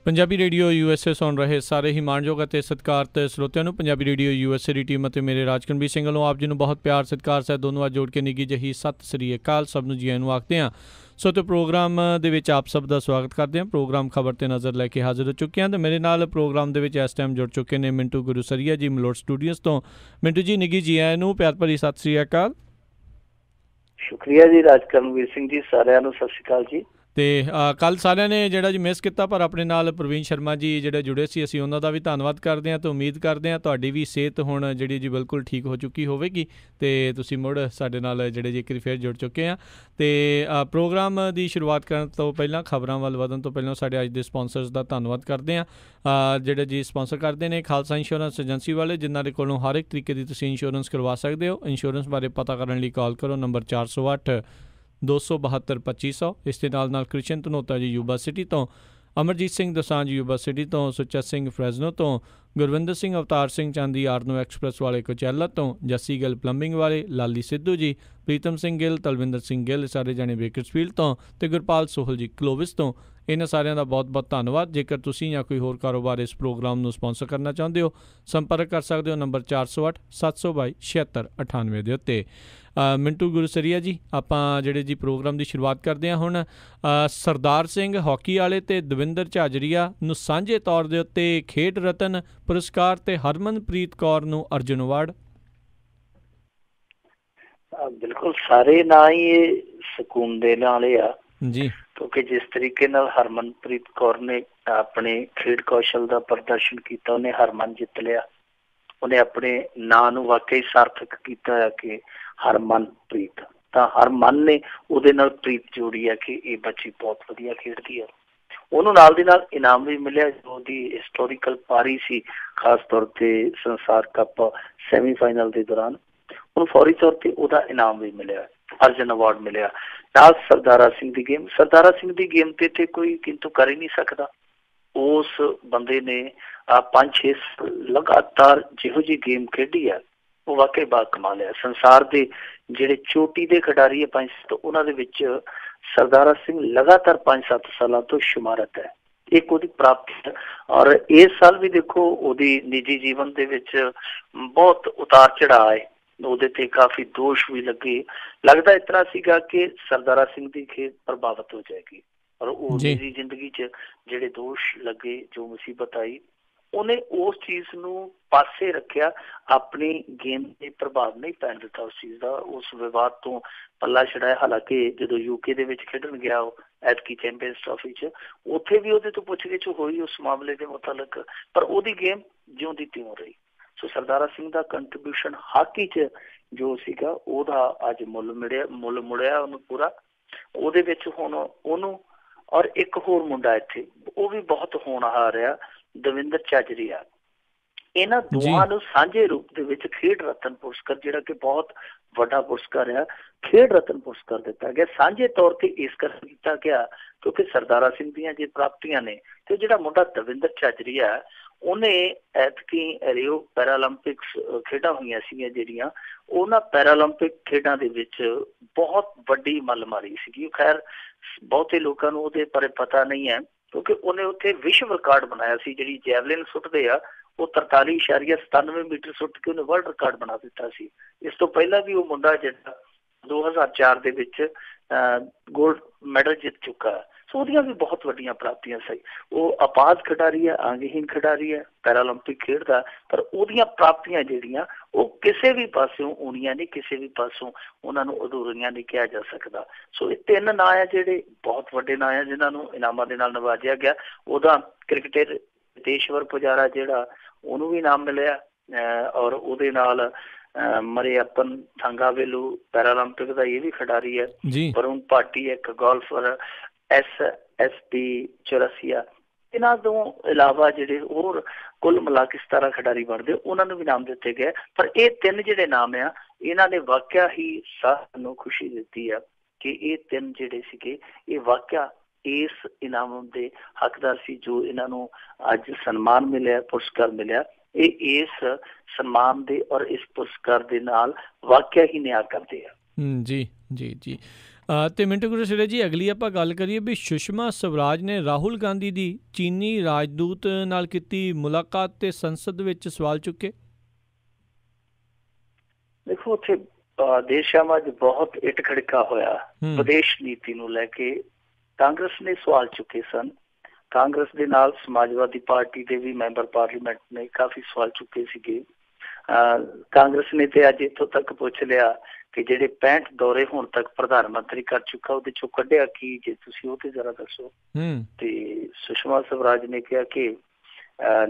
Punjabi radio USA ਸੁਣ ਰਹੇ ਸਾਰੇ ਹੀ ਮਾਣਯੋਗ ਅਤੇ ਸਤਿਕਾਰਤ ਸਰੋਤਿਆਂ ਨੂੰ ਪੰਜਾਬੀ ਰੇਡੀਓ USA ਦੀ ਟੀਮ ਅਤੇ ਮੇਰੇ ਰਾਜਕਨਵੀਰ ਸਿੰਘ ਵੱਲੋਂ ਆਪ ਜੀ ਨੂੰ ਬਹੁਤ ਪਿਆਰ ਸਤਿਕਾਰ ਸਹਿਤ ਦੋਨੋਂ ਅੱਜ ਜੋੜ ਕੇ ਨਿੱਘੀ ਜਿਹੀ ਸਤਿ ਸ੍ਰੀ ਅਕਾਲ ਸਭ ਨੂੰ ਜੀ ਆਇਆਂ ਨੂੰ ਆਖਦੇ ਹਾਂ। ਸੋ ਤੇ ਪ੍ਰੋਗਰਾਮ ਦੇ ਵਿੱਚ ਆਪ ਸਭ ਦਾ ਸਵਾਗਤ ਕਰਦੇ ਹਾਂ। ਪ੍ਰੋਗਰਾਮ ਖਬਰ 'ਤੇ ਨਜ਼ਰ ਲੈ ਕੇ ਹਾਜ਼ਰ ਹੋ ਚੁੱਕੇ ਹਾਂ ਅਤੇ ਮੇਰੇ ਨਾਲ ਪ੍ਰੋਗਰਾਮ ਦੇ ਵਿੱਚ ਇਸ ਟਾਈਮ ਜੁੜ ਚੁੱਕੇ ਨੇ ਮਿੰਟੂ ਗੁਰੂਸਰੀਆ ਜੀ ਮਲੋਟ ਸਟੂਡੀਓਜ਼ ਤੋਂ। ਮਿੰਟੂ ਜੀ ਨਿੱਘੀ ਜੀ ਆਇਆਂ ਨੂੰ ਪਿਆਰ ਭਰੀ ਸਤਿ ਸ੍ਰੀ ਅਕਾਲ। ਸ਼ੁਕਰੀਆ ਜੀ ਰਾਜਕਰਮਵੀਰ ਸਿੰਘ ਜੀ, ਸਾਰਿਆਂ ਨੂੰ ਸਤਿ ਸ਼੍ਰੀ ਅਕਾਲ ਜੀ। ਅਤੇ ਕੱਲ੍ਹ ਸਾਰਿਆਂ ਨੇ ਜਿਹੜਾ ਜੀ ਮਿਸ ਕੀਤਾ, ਪਰ ਆਪਣੇ ਨਾਲ ਪ੍ਰਵੀਨ ਸ਼ਰਮਾ ਜੀ ਜਿਹੜੇ ਜੁੜੇ ਸੀ, ਅਸੀਂ ਉਹਨਾਂ ਦਾ ਵੀ ਧੰਨਵਾਦ ਕਰਦੇ ਹਾਂ ਅਤੇ ਉਮੀਦ ਕਰਦੇ ਹਾਂ ਤੁਹਾਡੀ ਵੀ ਸਿਹਤ ਹੁਣ ਜਿਹੜੀ ਜੀ ਬਿਲਕੁਲ ਠੀਕ ਹੋ ਚੁੱਕੀ ਹੋਵੇਗੀ ਅਤੇ ਤੁਸੀਂ ਮੁੜ ਸਾਡੇ ਨਾਲ ਜਿਹੜੇ ਜੀ ਫਿਰ ਜੁੜ ਚੁੱਕੇ ਹਾਂ। ਅਤੇ ਪ੍ਰੋਗਰਾਮ ਦੀ ਸ਼ੁਰੂਆਤ ਕਰਨ ਤੋਂ ਪਹਿਲਾਂ, ਖਬਰਾਂ ਵੱਲ ਵਧਣ ਤੋਂ ਪਹਿਲਾਂ ਸਾਡੇ ਅੱਜ ਦੇ ਸਪੋਂਸਰਸ ਦਾ ਧੰਨਵਾਦ ਕਰਦੇ ਹਾਂ ਜਿਹੜੇ ਜੀ ਸਪੋਂਸਰ ਕਰਦੇ ਨੇ ਖਾਲਸਾ ਇੰਸ਼ੋਰੈਂਸ ਏਜੰਸੀ ਵਾਲੇ, ਜਿਨ੍ਹਾਂ ਦੇ ਕੋਲੋਂ ਹਰ ਇੱਕ ਤਰੀਕੇ ਦੀ ਤੁਸੀਂ ਇੰਸ਼ੋਰੈਂਸ ਕਰਵਾ ਸਕਦੇ ਹੋ। ਇੰਸ਼ੋਰੈਂਸ ਬਾਰੇ ਪਤਾ ਕਰਨ ਲਈ ਕਾਲ ਕਰੋ ਨੰਬਰ 408 272 2500। ਇਸ ਦੇ ਨਾਲ ਕ੍ਰਿਸ਼ਨ ਧਨੋਤਾ ਜੀ ਯੂਬਾ ਸਿਟੀ ਤੋਂ, ਅਮਰਜੀਤ ਸਿੰਘ ਦੋਸਾਂਝ ਯੂਬਾ ਸਿਟੀ ਤੋਂ, ਸੁੱਚਾ ਸਿੰਘ ਫਰੈਜ਼ਨੋ ਤੋਂ, ਗੁਰਵਿੰਦਰ ਸਿੰਘ ਅਵਤਾਰ ਸਿੰਘ ਚਾਂਦੀ ਆਰਨੋ ਐਕਸਪ੍ਰੈਸ ਵਾਲੇ ਕੋਚੈਲਾ ਤੋਂ, ਜੱਸੀ ਗਿੱਲ ਪਲੰਬਿੰਗ ਵਾਲੇ, ਲਾਲੀ ਸਿੱਧੂ ਜੀ, ਪ੍ਰੀਤਮ ਸਿੰਘ ਗਿੱਲ, ਤਲਵਿੰਦਰ ਸਿੰਘ ਗਿੱਲ ਸਾਰੇ ਜਾਣੇ ਬੇਕਰਸਫੀਲਡ ਤੋਂ, ਅਤੇ ਗੁਰਪਾਲ ਸੋਹਲ ਜੀ ਕਲੋਵਿਸ ਤੋਂ। ਇਹਨਾਂ ਸਾਰਿਆਂ ਦਾ ਬਹੁਤ ਬਹੁਤ ਧੰਨਵਾਦ। ਜੇਕਰ ਤੁਸੀਂ ਜਾਂ ਕੋਈ ਹੋਰ ਕਾਰੋਬਾਰ ਇਸ ਪ੍ਰੋਗਰਾਮ ਨੂੰ ਸਪੋਂਸਰ ਕਰਨਾ ਚਾਹੁੰਦੇ ਹੋ, ਸੰਪਰਕ ਕਰ ਸਕਦੇ ਹੋ ਨੰਬਰ 408 722 7698 ਦੇ ਉੱਤੇ। ਮਿੰਟੂ ਗੁਰੂਸਰੀਆ ਜੀ, ਆਪਾਂ ਜਿਹੜੇ ਜੀ ਪ੍ਰੋਗਰਾਮ ਦੀ ਸ਼ੁਰੂਆਤ ਕਰਦੇ ਹਾਂ ਹੁਣ। ਸਰਦਾਰ ਸਿੰਘ ਹਾਕੀ ਵਾਲੇ ਅਤੇ ਦਵਿੰਦਰ ਝਾਜਰੀਆ ਨੂੰ ਸਾਂਝੇ ਤੌਰ ਦੇ ਉੱਤੇ ਖੇਡ ਰਤਨ ਪੁਰਸਕਾਰ ਅਤੇ ਹਰਮਨਪ੍ਰੀਤ ਕੌਰ ਨੂੰ ਅਰਜੁਨ ਅਵਾਰਡ। ਬਿਲਕੁਲ, ਸਾਰੇ ਨਾਂ ਹੀ ਇਹ ਸਕੂਨ ਦੇਣ ਵਾਲੇ ਆ ਜੀ, ਕਿਉਂਕਿ ਜਿਸ ਤਰੀਕੇ ਨਾਲ ਹਰਮਨਪ੍ਰੀਤ ਕੌਰ ਨੇ ਆਪਣੇ ਖੇਡ ਕੌਸ਼ਲ ਦਾ ਪ੍ਰਦਰਸ਼ਨ ਕੀਤਾ, ਉਹਨੇ ਹਰਮਨ ਜਿੱਤ ਲਿਆ। ਉਹਨੇ ਆਪਣੇ ਨਾਂ ਨੂੰ ਵਾਕਈ ਸਾਰਥਕ ਕੀਤਾ ਹੈ ਕਿ ਹਰਮਨਪ੍ਰੀਤ, ਤਾਂ ਹਰਮਨ ਨੇ ਉਹਦੇ ਨਾਲ ਪ੍ਰੀਤ ਜੋੜੀ ਹੈ ਕਿ ਇਹ ਬੱਚੀ ਬਹੁਤ ਵਧੀਆ ਖੇਡਦੀ ਹੈ। ਉਹਨੂੰ ਨਾਲ ਦੀ ਨਾਲ ਇਨਾਮ ਵੀ ਮਿਲਿਆ ਜੋ ਉਹਦੀ ਹਿਸਟੋਰੀਕਲ ਪਾਰੀ ਸੀ, ਖਾਸ ਤੌਰ ਤੇ ਸੰਸਾਰ ਕੱਪ ਸੈਮੀਫਾਈਨਲ ਦੇ ਦੌਰਾਨ ਉਹਨੂੰ ਫੌਰੀ ਤੌਰ ਤੇ ਉਹਦਾ ਇਨਾਮ ਵੀ ਮਿਲਿਆ, ਅਰਜਨ ਅਵਾਰਡ ਮਿਲਿਆ। ਨਾਲ ਸਰਦਾਰਾ ਸਿੰਘ ਦੀ ਗੇਮ, ਸਰਦਾਰਾ ਸਿੰਘ ਦੀ ਗੇਮ ਤੇ ਕੋਈ ਕਿੰਤੂ ਕਰ ਹੀ ਨਹੀਂ ਸਕਦਾ। ਉਸ ਬੰਦੇ ਨੇ 5-6 ਲਗਾਤਾਰ ਜਿਹੋ ਜਿਹੀ ਗੇਮ ਖੇਡੀ ਹੈ, ਉਹ ਵਾਕਈ ਬਾ ਕਮਾਲ ਹੈ। ਸੰਸਾਰ ਦੇ ਜਿਹੜੇ ਚੋਟੀ ਦੇ ਖਿਡਾਰੀ ਹੈ 5-7, ਉਹਨਾਂ ਦੇ ਵਿੱਚ ਸਰਦਾਰਾ ਸਿੰਘ ਲਗਾਤਾਰ 5-7 ਸਾਲਾਂ ਤੋਂ ਸ਼ੁਮਾਰਤ ਹੈ। ਇੱਕ ਉਹਦੀ ਪ੍ਰਾਪਤੀ ਹੈ। ਔਰ ਇਸ ਸਾਲ ਵੀ ਦੇਖੋ ਉਹਦੀ ਨਿੱਜੀ ਜੀਵਨ ਦੇ ਵਿੱਚ ਬਹੁਤ ਉਤਾਰ ਚੜਾਅ ਹੈ, ਉਹਦੇ ਤੇ ਕਾਫੀ ਦੋਸ਼ ਵੀ ਲੱਗੇ। ਲੱਗਦਾ ਇਸ ਤਰ੍ਹਾਂ ਸੀਗਾ ਕਿ ਸਰਦਾਰਾ ਸਿੰਘ ਦੀ ਖੇਡ ਪ੍ਰਭਾਵਿਤ ਹੋ ਜਾਏਗੀ, ਔਰ ਉਹ ਨਿੱਜੀ ਜ਼ਿੰਦਗੀ 'ਚ ਜਿਹੜੇ ਦੋਸ਼ ਲੱਗੇ, ਜੋ ਮੁਸੀਬਤ ਆਈ, ਉਹਨੇ ਉਸ ਚੀਜ਼ ਨੂੰ ਪਾਸੇ ਰੱਖਿਆ, ਆਪਣੀ ਗੇਮ ਤੇ ਪ੍ਰਭਾਵ ਨਹੀਂ ਪੈਣ ਦਿੱਤਾ ਉਸ ਚੀਜ਼ ਦਾ। ਉਸ ਵਿਵਾਦ ਤੋਂ ਪੱਲਾ ਛਡਾਇਆ। ਹਾਲਾਂਕਿ ਜਦੋਂ UK ਦੇ ਵਿੱਚ ਖੇਡਣ ਗਿਆ ਉਹ ਐਤਕੀ ਚੈਂਪੀਅਨਸ ਟਰਾਫੀ 'ਚ, ਉੱਥੇ ਵੀ ਉਹਦੇ ਤੋਂ ਪੁੱਛਗਿੱਛ ਹੋਈ ਉਸ ਮਾਮਲੇ ਦੇ ਮੁਤਲਕ, ਪਰ ਉਹਦੀ ਗੇਮ ਜਿਉਂ ਦੀ ਤਿਉਂ ਰਹੀ। ਸੋ ਸਰਦਾਰਾ ਸਿੰਘ ਦਾ ਕੰਟਰੀਬਿਊਸ਼ਨ ਹਾਕੀ 'ਚ ਜੋ ਸੀਗਾ, ਉਹਦਾ ਅੱਜ ਮੁੱਲ ਮੁੜਿਆ ਉਹਨੂੰ ਪੂਰਾ। ਉਹਦੇ ਵਿੱਚ ਹੁਣ ਉਹਨੂੰ ਔਰ ਇੱਕ ਹੋਰ ਮੁੰਡਾ ਇੱਥੇ, ਉਹ ਵੀ ਬਹੁਤ ਹੋਣਹਾਰ ਆ, ਦਵਿੰਦਰ ਝਾਜਰੀਆ। ਇਹਨਾਂ ਦੋਵਾਂ ਨੂੰ ਸਾਂਝੇ ਰੂਪ ਦੇ ਵਿੱਚ ਖੇਡ ਰਤਨ ਪੁਰਸਕਾਰ, ਜਿਹੜਾ ਕਿ ਬਹੁਤ ਵੱਡਾ ਪੁਰਸਕਾਰ ਆ, ਖੇਡ ਰਤਨ ਪੁਰਸਕਾਰ ਦਿੱਤਾ ਗਿਆ। ਸਾਂਝੇ ਤੌਰ ਤੇ ਇਸ ਕਰਕੇ ਕੀਤਾ ਗਿਆ ਕਿਉਂਕਿ ਸਰਦਾਰਾ ਸਿੰਘ ਦੀਆਂ ਜੇ ਪ੍ਰਾਪਤੀਆਂ ਨੇ, ਤੇ ਜਿਹੜਾ ਮੁੰਡਾ ਦਵਿੰਦਰ ਝਾਜਰੀਆ, ਉਹਨੇ ਐਤਕੀ ਰਿਓ ਪੈਰਾਲੰਪਿਕਸ ਖੇਡਾਂ ਹੋਈਆਂ ਸੀਗੀਆਂ ਜਿਹੜੀਆਂ, ਉਹਨਾਂ ਪੈਰਾਲੰਪਿਕ ਖੇਡਾਂ ਦੇ ਵਿੱਚ ਬਹੁਤ ਵੱਡੀ ਮੱਲ ਮਾਰੀ ਸੀਗੀ। ਖੈਰ ਬਹੁਤੇ ਲੋਕਾਂ ਨੂੰ ਉਹਦੇ ਬਾਰੇ ਪਤਾ ਨਹੀਂ ਹੈ ਕਿਉਂਕਿ ਉਹਨੇ ਉੱਥੇ ਵਿਸ਼ਵ ਰਿਕਾਰਡ ਬਣਾਇਆ ਸੀ। ਜਿਹੜੀ ਜੈਵਲਿਨ ਸੁੱਟਦੇ ਆ, ਉਹ 43.97 ਮੀਟਰ ਸੁੱਟ ਕੇ ਉਹਨੇ ਵਰਲਡ ਰਿਕਾਰਡ ਬਣਾ ਦਿੱਤਾ ਸੀ। ਇਸ ਤੋਂ ਪਹਿਲਾਂ ਵੀ ਉਹ ਮੁੰਡਾ ਜਿਹੜਾ 2004 ਦੇ ਵਿੱਚ ਗੋਲਡ ਮੈਡਲ ਜਿੱਤ ਚੁੱਕਾ। ਸੋ ਉਹਦੀਆਂ ਵੀ ਬਹੁਤ ਵੱਡੀਆਂ ਪ੍ਰਾਪਤੀਆਂ ਸੀ। ਉਹ ਅਪਾਹਜ ਖਿਡਾਰੀ ਹੈ, ਅੰਗਹੀਨ ਖਿਡਾਰੀ ਹੈ, ਪੈਰਾਲੰਪਿਕ ਖੇਡਦਾ, ਪਰ ਉਹਦੀਆਂ ਪ੍ਰਾਪਤੀਆਂ ਜਿਹੜੀਆਂ ਉਹ ਕਿਸੇ ਵੀ ਪਾਸਿਓਂ ਆਉਣੀਆਂ ਨਹੀਂ, ਕਿਸੇ ਵੀ ਪਾਸੋਂ ਉਹਨਾਂ ਨੂੰ ਅਧੂਰੀਆਂ ਨਹੀਂ ਕਿਹਾ ਜਾ ਸਕਦਾ। ਸੋ ਇਹ 3 ਨਾਂ ਆ ਜਿਹੜੇ ਬਹੁਤ ਵੱਡੇ ਨਾਂ ਆ, ਜਿਨ੍ਹਾਂ ਨੂੰ ਇਨਾਮਾਂ ਦੇ ਨਾਲ ਨਵਾਜਿਆ ਗਿਆ। ਉਹਦਾ ਕ੍ਰਿਕਟਰ ਤੇਸ਼ਵਰ ਪੁਜਾਰਾ ਜਿਹੜਾ, ਉਹਨੂੰ ਵੀ ਇਨਾਮ ਮਿਲਿਆ, ਔਰ ਉਹਦੇ ਨਾਲ ਮਰੀਅੱਪਨ ਥੰਗਾਵੇਲੂ ਪੈਰਾਲੰਪਿਕ ਦਾ ਇਹ ਵੀ ਖਿਡਾਰੀ ਹੈ। ਵਰੁਣ ਭਾਟੀ ਇੱਕ ਗੋਲਫਰ, SSP ਚੁਰਾਸੀਆ। ਇਹਨਾਂ ਤੋਂ ਇਲਾਵਾ ਜਿਹੜੇ ਹੋਰ ਕੁੱਲ ਮਿਲਾ ਕੇ 17 ਖਿਡਾਰੀ ਬਣਦੇ, ਉਹਨਾਂ ਨੂੰ ਵੀ ਇਨਾਮ ਦਿੱਤੇ ਗਏ। ਪਰ ਇਹ 3 ਜਿਹੜੇ ਨਾਮ ਆ, ਇਹਨਾਂ ਨੇ ਵਾਕਿਆ ਹੀ ਸਾਨੂੰ ਖੁਸ਼ੀ ਦਿੱਤੀ ਆ ਕਿ ਇਹ 3 ਜਿਹੜੇ ਸੀਗੇ, ਇਹ ਵਾਕਿਆ ਇਸ ਇਨਾਮ ਦੇ ਹੱਕਦਾਰ ਸੀ, ਜੋ ਇਹਨਾਂ ਨੂੰ ਅੱਜ ਸਨਮਾਨ ਮਿਲਿਆ, ਪੁਰਸਕਾਰ ਮਿਲਿਆ। ਇਹ ਇਸ ਸਨਮਾਨ ਦੇ ਔਰ ਇਸ ਪੁਰਸਕਾਰ ਦੇ ਨਾਲ ਵਾਕਿਆ ਹੀ ਨਿਆਂ ਕਰਦੇ ਆ। ਜੀ ਜੀ ਜੀ। ਤੇ ਮਿੰਟੂ ਗੁਰਸੇੜੇ ਜੀ, ਅਗਲੀ ਆਪਾਂ ਗੱਲ ਕਰੀਏ ਵੀ ਸੁਸ਼ਮਾ ਸਵਰਾਜ ਨੇ ਰਾਹੁਲ ਗਾਂਧੀ ਦੀ ਚੀਨੀ ਰਾਜਦੂਤ ਨਾਲ ਕੀਤੀ ਮੁਲਾਕਾਤ ਤੇ ਸੰਸਦ ਵਿੱਚ ਸਵਾਲ ਚੁੱਕੇ। ਦੇਖੋ ਉੱਥੇ ਦੇਸ਼ਾਂ 'ਚ ਬਹੁਤ ਇੱਟ ਖੜਕਾ ਹੋਇਆ ਵਿਦੇਸ਼ ਨੀਤੀ ਨੂੰ ਲੈ ਕੇ। ਕਾਂਗਰਸ ਨੇ ਸਵਾਲ ਚੁੱਕੇ ਸਨ। ਕਾਂਗਰਸ ਦੇ ਨਾਲ ਸਮਾਜਵਾਦੀ ਪਾਰਟੀ ਦੇ ਵੀ ਮੈਂਬਰ ਪਾਰਲੀਮੈਂਟ ਨੇ ਕਾਫੀ ਸਵਾਲ ਚੁੱਕੇ ਸੀਗੇ। ਕਾਂਗਰਸ ਨੇ ਤੇ ਅੱਜ ਇੱਥੋਂ ਤੱਕ ਪੁੱਛ ਲਿਆ ਕਿ ਜਿਹੜੇ 65 ਦੌਰੇ ਹੁਣ ਤੱਕ ਪ੍ਰਧਾਨ ਮੰਤਰੀ ਕਰ ਚੁੱਕਾ ਉਹਦੇ ਚੋਂ ਕੱਢਿਆ ਕੀ, ਜੇ ਤੁਸੀਂ ਉਹ ਤੇ ਜ਼ਰਾ ਦੱਸੋ। ਤੇ ਸੁਸ਼ਮਾ ਸਵਰਾਜ ਨੇ ਕਿਹਾ ਕਿ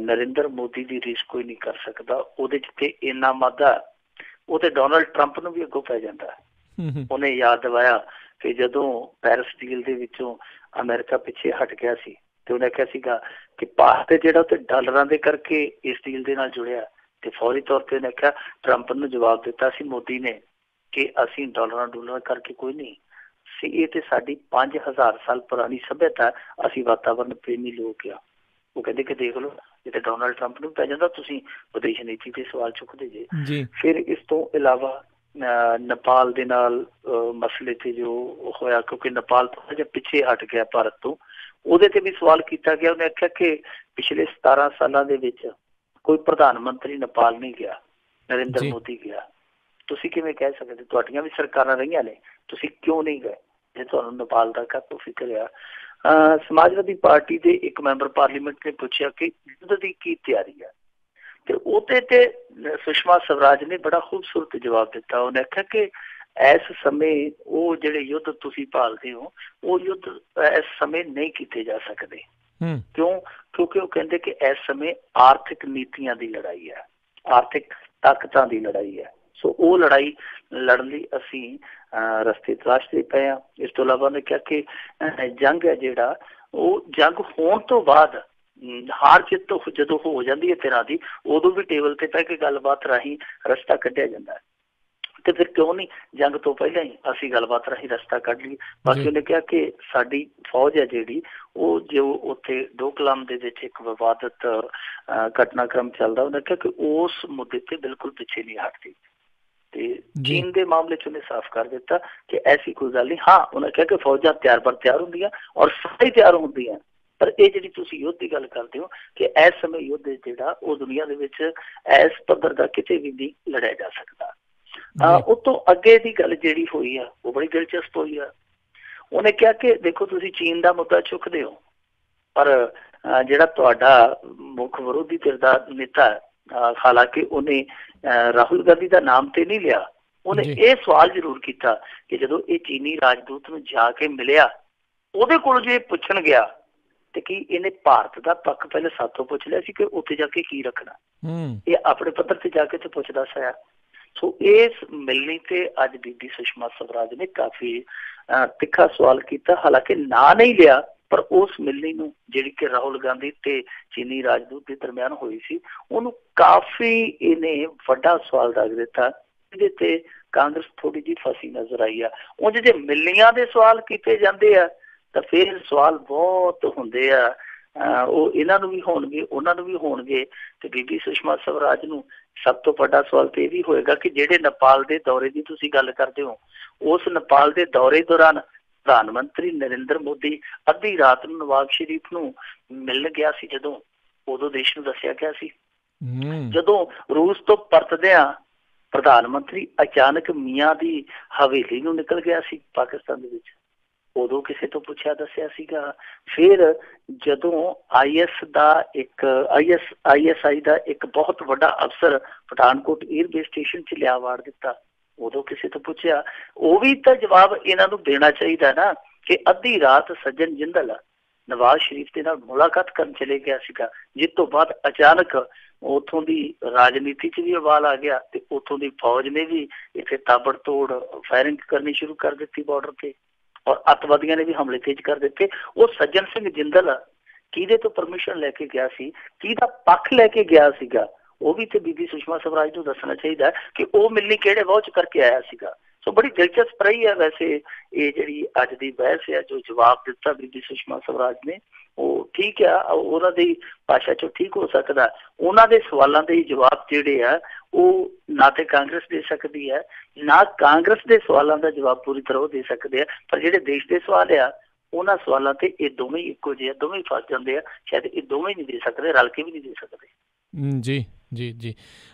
ਨਰਿੰਦਰ ਮੋਦੀ ਦੀ ਰੀਸ ਕੋਈ ਨਹੀਂ ਕਰ ਸਕਦਾ, ਉਹਦੇ ਚ ਤੇ ਇੰਨਾ ਵਾਧਾ ਉਹ ਤੇ ਡੋਨਲਡ ਟਰੰਪ ਨੂੰ ਵੀ ਅੱਗੋਂ ਪੈ ਜਾਂਦਾ। ਉਹਨੇ ਯਾਦ ਦਿਵਾਇਆ ਕਿ ਜਦੋਂ ਪੈਰਿਸ ਡੀਲ ਦੇ ਵਿੱਚੋਂ ਅਮਰੀਕਾ ਪਿੱਛੇ ਹਟ ਗਿਆ ਸੀ ਤੇ ਉਹਨੇ ਕਿਹਾ ਸੀਗਾ ਕਿ ਭਾਰਤ ਜਿਹੜਾ ਉੱਥੇ ਡਾਲਰਾਂ ਦੇ ਕਰਕੇ ਇਸ ਡੀਲ ਦੇ ਨਾਲ ਜੁੜਿਆ, ਤੇ ਫੌਰੀ ਤੌਰ ਤੇ ਉਹਨੇ ਕਿਹਾ, ਟਰੰਪ ਨੂੰ ਜਵਾਬ ਦਿੱਤਾ ਸੀ ਮੋਦੀ ਨੇ ਕਿ ਅਸੀਂ ਡਾਲਰਾਂ ਕਰਕੇ ਕੋਈ ਨਹੀਂ ਸੀ, ਇਹ ਤੇ ਸਾਡੀ 5000 ਸਾਲ ਪੁਰਾਣੀ ਸੱਭਿਅਤਾ, ਅਸੀਂ ਵਾਤਾਵਰਨ ਪ੍ਰੇਮੀ ਲੋਕ ਆ। ਉਹ ਕਹਿੰਦੇ ਕਿ ਦੇਖ ਲਓ ਜਿੱਥੇ ਡੋਨਲਡ ਟਰੰਪ ਨੂੰ ਪੈ ਜਾਂਦਾ ਤੁਸੀਂ ਵਿਦੇਸ਼ ਨੀਤੀ ਤੇ ਸਵਾਲ ਚੁੱਕਦੇ ਜੇ। ਫਿਰ ਇਸ ਤੋਂ ਇਲਾਵਾ ਨੇਪਾਲ ਦੇ ਨਾਲ ਮਸਲੇ ਤੇ ਜੋ ਹੋਇਆ, ਕਿਉਂਕਿ ਨੇਪਾਲ ਥੋੜਾ ਜਿਹਾ ਪਿੱਛੇ ਹਟ ਗਿਆ ਭਾਰਤ ਤੋਂ, ਉਹਦੇ ਤੇ ਵੀ ਸਵਾਲ ਕੀਤਾ ਗਿਆ। ਉਹਨੇ ਆਖਿਆ ਕਿ ਪਿਛਲੇ 17 ਸਾਲਾਂ ਦੇ ਵਿੱਚ ਕੋਈ ਪ੍ਰਧਾਨ ਮੰਤਰੀ ਨੇਪਾਲ ਨਹੀਂ ਗਿਆ, ਨਰਿੰਦਰ ਮੋਦੀ ਗਿਆ। ਤੁਸੀਂ ਕਿਵੇਂ ਕਹਿ ਸਕਦੇ? ਤੁਹਾਡੀਆਂ ਵੀ ਸਰਕਾਰਾਂ ਰਹੀਆਂ ਨੇ, ਤੁਸੀਂ ਕਿਉਂ ਨਹੀਂ ਗਏ ਜੇ ਤੁਹਾਨੂੰ ਨੇਪਾਲ ਦਾ ਕਾਹਤੋਂ ਫਿਕਰ ਆ? ਸਮਾਜਵਾਦੀ ਪਾਰਟੀ ਦੇ ਇੱਕ ਮੈਂਬਰ ਪਾਰਲੀਮੈਂਟ ਨੇ ਪੁੱਛਿਆ ਕਿ ਯੁੱਧ ਦੀ ਕੀ ਤਿਆਰੀ ਹੈ, ਤੇ ਉਹਦੇ ਤੇ ਸੁਸ਼ਮਾ ਸਵਰਾਜ ਨੇ ਬੜਾ ਖੂਬਸੂਰਤ ਜਵਾਬ ਦਿੱਤਾ। ਉਹਨੇ ਆਖਿਆ ਕਿ ਇਸ ਸਮੇਂ ਉਹ ਜਿਹੜੇ ਯੁੱਧ ਤੁਸੀਂ ਭਾਲਦੇ ਹੋ ਉਹ ਯੁੱਧ ਇਸ ਸਮੇਂ ਨਹੀਂ ਕੀਤੇ ਜਾ ਸਕਦੇ। ਕਿਉਂ? ਕਿਉਂਕਿ ਉਹ ਕਹਿੰਦੇ ਕਿ ਇਸ ਸਮੇਂ ਆਰਥਿਕ ਨੀਤੀਆਂ ਦੀ ਲੜਾਈ ਹੈ, ਆਰਥਿਕ ਤਾਕਤਾਂ ਦੀ ਲੜਾਈ ਹੈ। ਸੋ ਉਹ ਲੜਾਈ ਲੜਨ ਲਈ ਅਸੀਂ ਰਸਤੇ ਤਲਾਸ਼ਦੇ ਪਏ ਹਾਂ। ਇਸ ਤੋਂ ਇਲਾਵਾ ਉਹਨੇ ਕਿਹਾ ਕਿ ਜੰਗ ਹੈ ਜਿਹੜਾ, ਉਹ ਜੰਗ ਹੋਣ ਤੋਂ ਬਾਅਦ ਹਾਰ ਜਿੱਤ ਜਦੋਂ ਹੋ ਜਾਂਦੀ ਹੈ ਤਰ੍ਹਾਂ ਦੀ, ਉਦੋਂ ਵੀ ਟੇਬਲ ਤੇ ਪੈ ਕੇ ਗੱਲਬਾਤ ਰਾਹੀਂ ਰਸਤਾ ਕੱਢਿਆ ਜਾਂਦਾ ਹੈ। ਤੇ ਫਿਰ ਕਿਉਂ ਨਹੀਂ ਜੰਗ ਤੋਂ ਪਹਿਲਾਂ ਹੀ ਅਸੀਂ ਗੱਲਬਾਤ ਰਾਹੀਂ ਰਸਤਾ ਕੱਢ ਲਈਏ। ਬਾਕੀ ਉਹਨੇ ਕਿਹਾ ਕਿ ਸਾਡੀ ਫੌਜ ਹੈ ਜਿਹੜੀ, ਉਹ ਜੋ ਉੱਥੇ ਡੋਕਲਾਮ ਦੇ ਵਿੱਚ ਇੱਕ ਵਿਵਾਦਤ ਘਟਨਾਕ੍ਰਮ ਚੱਲਦਾ, ਉਹਨੇ ਕਿਹਾ ਕਿ ਉਸ ਮੁੱਦੇ ਤੇ ਬਿਲਕੁਲ ਪਿੱਛੇ ਨਹੀਂ ਹਟਦੀ। ਤੇ ਚੀਨ ਦੇ ਮਾਮਲੇ ਚ ਉਹਨੇ ਸਾਫ਼ ਕਰ ਦਿੱਤਾ ਕਿ ਐਸੀ ਕੋਈ ਗੱਲ ਨਹੀਂ। ਹਾਂ, ਉਹਨੇ ਕਿਹਾ ਕਿ ਫੌਜਾਂ ਤਿਆਰ ਬਰ ਤਿਆਰ ਹੁੰਦੀਆਂ ਔਰ ਸਾਰੇ ਤਿਆਰ ਹੁੰਦੀਆਂ, ਪਰ ਇਹ ਜਿਹੜੀ ਤੁਸੀਂ ਯੁੱਧ ਦੀ ਗੱਲ ਕਰਦੇ ਹੋ ਕਿ ਇਸ ਸਮੇਂ ਯੁੱਧ ਜਿਹੜਾ ਉਹ ਦੁਨੀਆ ਦੇ ਵਿੱਚ ਇਸ ਪੱਧਰ ਦਾ ਕਿਤੇ ਵੀ ਨਹੀਂ ਲੜਿਆ ਜਾ ਸਕਦਾ। ਉਹ ਤੋਂ ਅੱਗੇ ਦੀ ਗੱਲ ਜਿਹੜੀ ਹੋਈ ਆ ਉਹ ਬੜੀ ਦਿਲਚਸਪ ਹੋਈ ਆ। ਉਹਨੇ ਕਿਹਾ ਕਿ ਦੇਖੋ ਤੁਸੀਂ ਚੀਨ ਦਾ ਮੁੱਦਾ ਚੁੱਕਦੇ ਹੋ, ਪਰ ਜਿਹੜਾ ਤੁਹਾਡਾ ਮੁੱਖ ਵਿਰੋਧੀ ਧਿਰ ਦਾ ਨੇਤਾ, ਹਾਲਾਂਕਿ ਉਹਨੇ ਰਾਹੁਲ ਗਾਂਧੀ ਦਾ ਨਾਮ ਤੇ ਨਹੀਂ ਲਿਆ, ਉਹਨੇ ਇਹ ਸਵਾਲ ਜ਼ਰੂਰ ਕੀਤਾ ਕਿ ਜਦੋਂ ਇਹ ਚੀਨੀ ਰਾਜਦੂਤ ਨੂੰ ਜਾ ਕੇ ਮਿਲਿਆ, ਉਹਦੇ ਕੋਲ ਜੇ ਪੁੱਛਣ ਗਿਆ ਤੇ ਕੀ ਇਹਨੇ ਭਾਰਤ ਦਾ ਪੱਖ ਪਹਿਲੇ ਸਾਥੋਂ ਪੁੱਛ ਲਿਆ ਸੀ ਕਿ ਉੱਥੇ ਜਾ ਕੇ ਕੀ ਰੱਖਣਾ? ਇਹ ਆਪਣੇ ਪੱਧਰ ਤੇ ਜਾ ਕੇ ਤੇ ਪੁੱਛਦਾ ਸਾਇਆ। ਸੋ ਇਸ ਮਿਲਣੀ ਤੇ ਅੱਜ ਬੀਬੀ ਸੁਸ਼ਮਾ ਸਵਰਾਜ ਨੇ ਕਾਫੀ ਤਿੱਖਾ ਸਵਾਲ ਕੀਤਾ। ਹਾਲਾਂਕਿ ਨਾਂ ਨਹੀਂ ਲਿਆ, ਪਰ ਉਸ ਮਿਲਣੀ ਨੂੰ ਜਿਹੜੀ ਕਿ ਰਾਹੁਲ ਗਾਂਧੀ ਤੇ ਚੀਨੀ ਰਾਜਦੂਤ ਦੇ ਦਰਮਿਆਨ ਹੋਈ ਸੀ, ਉਹਨੂੰ ਕਾਫੀ ਇਹਨੇ ਵੱਡਾ ਸਵਾਲ ਦੱਸ ਦਿੱਤਾ, ਜਿਹਦੇ ਤੇ ਕਾਂਗਰਸ ਥੋੜੀ ਜਿਹੀ ਫਸੀ ਨਜ਼ਰ ਆਈ ਆ। ਉਂਝ ਜੇ ਮਿਲਣੀਆਂ ਦੇ ਸਵਾਲ ਕੀਤੇ ਜਾਂਦੇ ਆ ਤਾਂ ਫਿਰ ਸਵਾਲ ਬਹੁਤ ਹੁੰਦੇ ਆ, ਉਹ ਇਹਨਾਂ ਨੂੰ ਵੀ ਹੋਣਗੇ, ਉਹਨਾਂ ਨੂੰ ਵੀ ਹੋਣਗੇ। ਤੇ ਬੀਬੀ ਸੁਸ਼ਮਾ ਸਵਰਾਜ ਨੂੰ ਸਭ ਤੋਂ ਵੱਡਾ ਸਵਾਲ ਤੇ ਇਹ ਵੀ ਹੋਏਗਾ ਕਿ ਜਿਹੜੇ ਨੇਪਾਲ ਦੇ ਦੌਰੇ ਦੀ ਤੁਸੀਂ ਗੱਲ ਕਰਦੇ ਹੋ, ਉਸ ਨੇਪਾਲ ਦੇ ਦੌਰੇ ਦੌਰਾਨ ਪ੍ਰਧਾਨ ਮੰਤਰੀ ਨਰਿੰਦਰ ਮੋਦੀ ਅੱਧੀ ਰਾਤ ਨੂੰ ਨਵਾਜ਼ ਸ਼ਰੀਫ ਨੂੰ ਮਿਲਣ ਗਿਆ ਸੀ, ਜਦੋਂ ਉਦੋਂ ਦੇਸ਼ ਨੂੰ ਦੱਸਿਆ ਗਿਆ ਸੀ। ਜਦੋਂ ਰੂਸ ਤੋਂ ਪਰਤਦਿਆਂ ਪ੍ਰਧਾਨ ਮੰਤਰੀ ਅਚਾਨਕ ਮੀਆਂ ਦੀ ਹਵੇਲੀ ਨੂੰ ਨਿਕਲ ਗਿਆ ਸੀ ਪਾਕਿਸਤਾਨ ਦੇ ਵਿੱਚ, ਉਦੋਂ ਕਿਸੇ ਤੋਂ ਪੁੱਛਿਆ ਦੱਸਿਆ ਸੀਗਾ। ਫਿਰ ਜਦੋਂ ISI ਦਾ ਇੱਕ ਬਹੁਤ ਵੱਡਾ ਅਫਸਰ ਪਠਾਨਕੋਟ ਏਅਰਬੇਸ ਸਟੇਸ਼ਨ 'ਚ ਲਿਆ ਵਾੜ ਦਿੱਤਾ, ਉਦੋਂ ਕਿਸੇ ਤੋਂ ਪੁੱਛਿਆ। ਉਹ ਵੀ ਤਾਂ ਜਵਾਬ ਇਹਨਾਂ ਨੂੰ ਦੇਣਾ ਚਾਹੀਦਾ ਨਾ ਕਿ ਅੱਧੀ ਰਾਤ ਸੱਜਣ ਜਿੰਦਲ ਨਵਾਜ਼ ਸ਼ਰੀਫ ਦੇ ਨਾਲ ਮੁਲਾਕਾਤ ਕਰਨ ਚਲੇ ਗਿਆ ਸੀਗਾ, ਜਿਸ ਤੋਂ ਬਾਅਦ ਅਚਾਨਕ ਉੱਥੋਂ ਦੀ ਰਾਜਨੀਤੀ 'ਚ ਵੀ ਉਬਾਲ ਆ ਗਿਆ ਤੇ ਉੱਥੋਂ ਦੀ ਫੌਜ ਨੇ ਵੀ ਇੱਥੇ ਤਾਬੜਤੋੜ ਫਾਇਰਿੰਗ ਕਰਨੀ ਸ਼ੁਰੂ ਕਰ ਦਿੱਤੀ ਬਾਰਡਰ ਤੇ, ਔਰ ਅੱਤਵਾਦੀਆਂ ਨੇ ਵੀ ਹਮਲੇ ਤੇਜ਼ ਕਰ ਦਿੱਤੇ। ਉਹ ਸੱਜਣ ਸਿੰਘ ਜਿੰਦਲ ਕਿਹਦੇ ਤੋਂ ਪਰਮਿਸ਼ਨ ਲੈ ਕੇ ਗਿਆ ਸੀ, ਕਿਹਦਾ ਪੱਖ ਲੈ ਕੇ ਗਿਆ ਸੀਗਾ, ਉਹ ਵੀ ਤੇ ਬੀਬੀ ਸੁਸ਼ਮਾ ਸਵਰਾਜ ਨੂੰ ਦੱਸਣਾ ਚਾਹੀਦਾ ਕਿ ਉਹ ਮਿਲਣੀ ਕਿਹੜੇ ਵਾਹ 'ਚ ਕਰਕੇ ਆਇਆ ਸੀਗਾ। ਸੋ ਬੜੀ ਦਿਲਚਸਪ ਰਹੀ ਹੈ ਵੈਸੇ ਇਹ ਜਿਹੜੀ ਅੱਜ ਦੀ ਬਹਿਸ ਹੈ। ਜੋ ਜਵਾਬ ਦਿੱਤਾ ਬੀਬੀ ਸੁਸ਼ਮਾ ਸਵਰਾਜ ਨੇ ਉਹ ਠੀਕ ਆ, ਉਹਨਾਂ ਦੀ ਭਾਸ਼ਾ 'ਚੋਂ ਠੀਕ ਹੋ ਸਕਦਾ। ਉਹਨਾਂ ਦੇ ਸਵਾਲਾਂ ਦੇ ਜਵਾਬ ਜਿਹੜੇ ਆ ਉਹ ਨਾ ਤੇ ਕਾਂਗਰਸ ਦੇ ਸਕਦੀ ਹੈ, ਨਾ ਕਾਂਗਰਸ ਦੇ ਸਵਾਲਾਂ ਦਾ ਜਵਾਬ ਪੂਰੀ ਤਰ੍ਹਾਂ ਉਹ ਦੇ ਸਕਦੇ ਆ। ਪਰ ਜਿਹੜੇ ਦੇਸ਼ ਦੇ ਸਵਾਲ ਆ ਉਹਨਾਂ ਸਵਾਲਾਂ ਤੇ ਇਹ ਦੋਵੇਂ ਇੱਕੋ ਜਿਹੇ, ਦੋਵੇਂ ਫਸ ਜਾਂਦੇ ਆ। ਸ਼ਾਇਦ ਇਹ ਦੋਵੇਂ ਨਹੀਂ ਦੇ ਸਕਦੇ, ਰਲ ਕੇ ਵੀ ਨਹੀਂ ਦੇ ਸਕਦੇ। ਜੀ ਜੀ ਜੀ।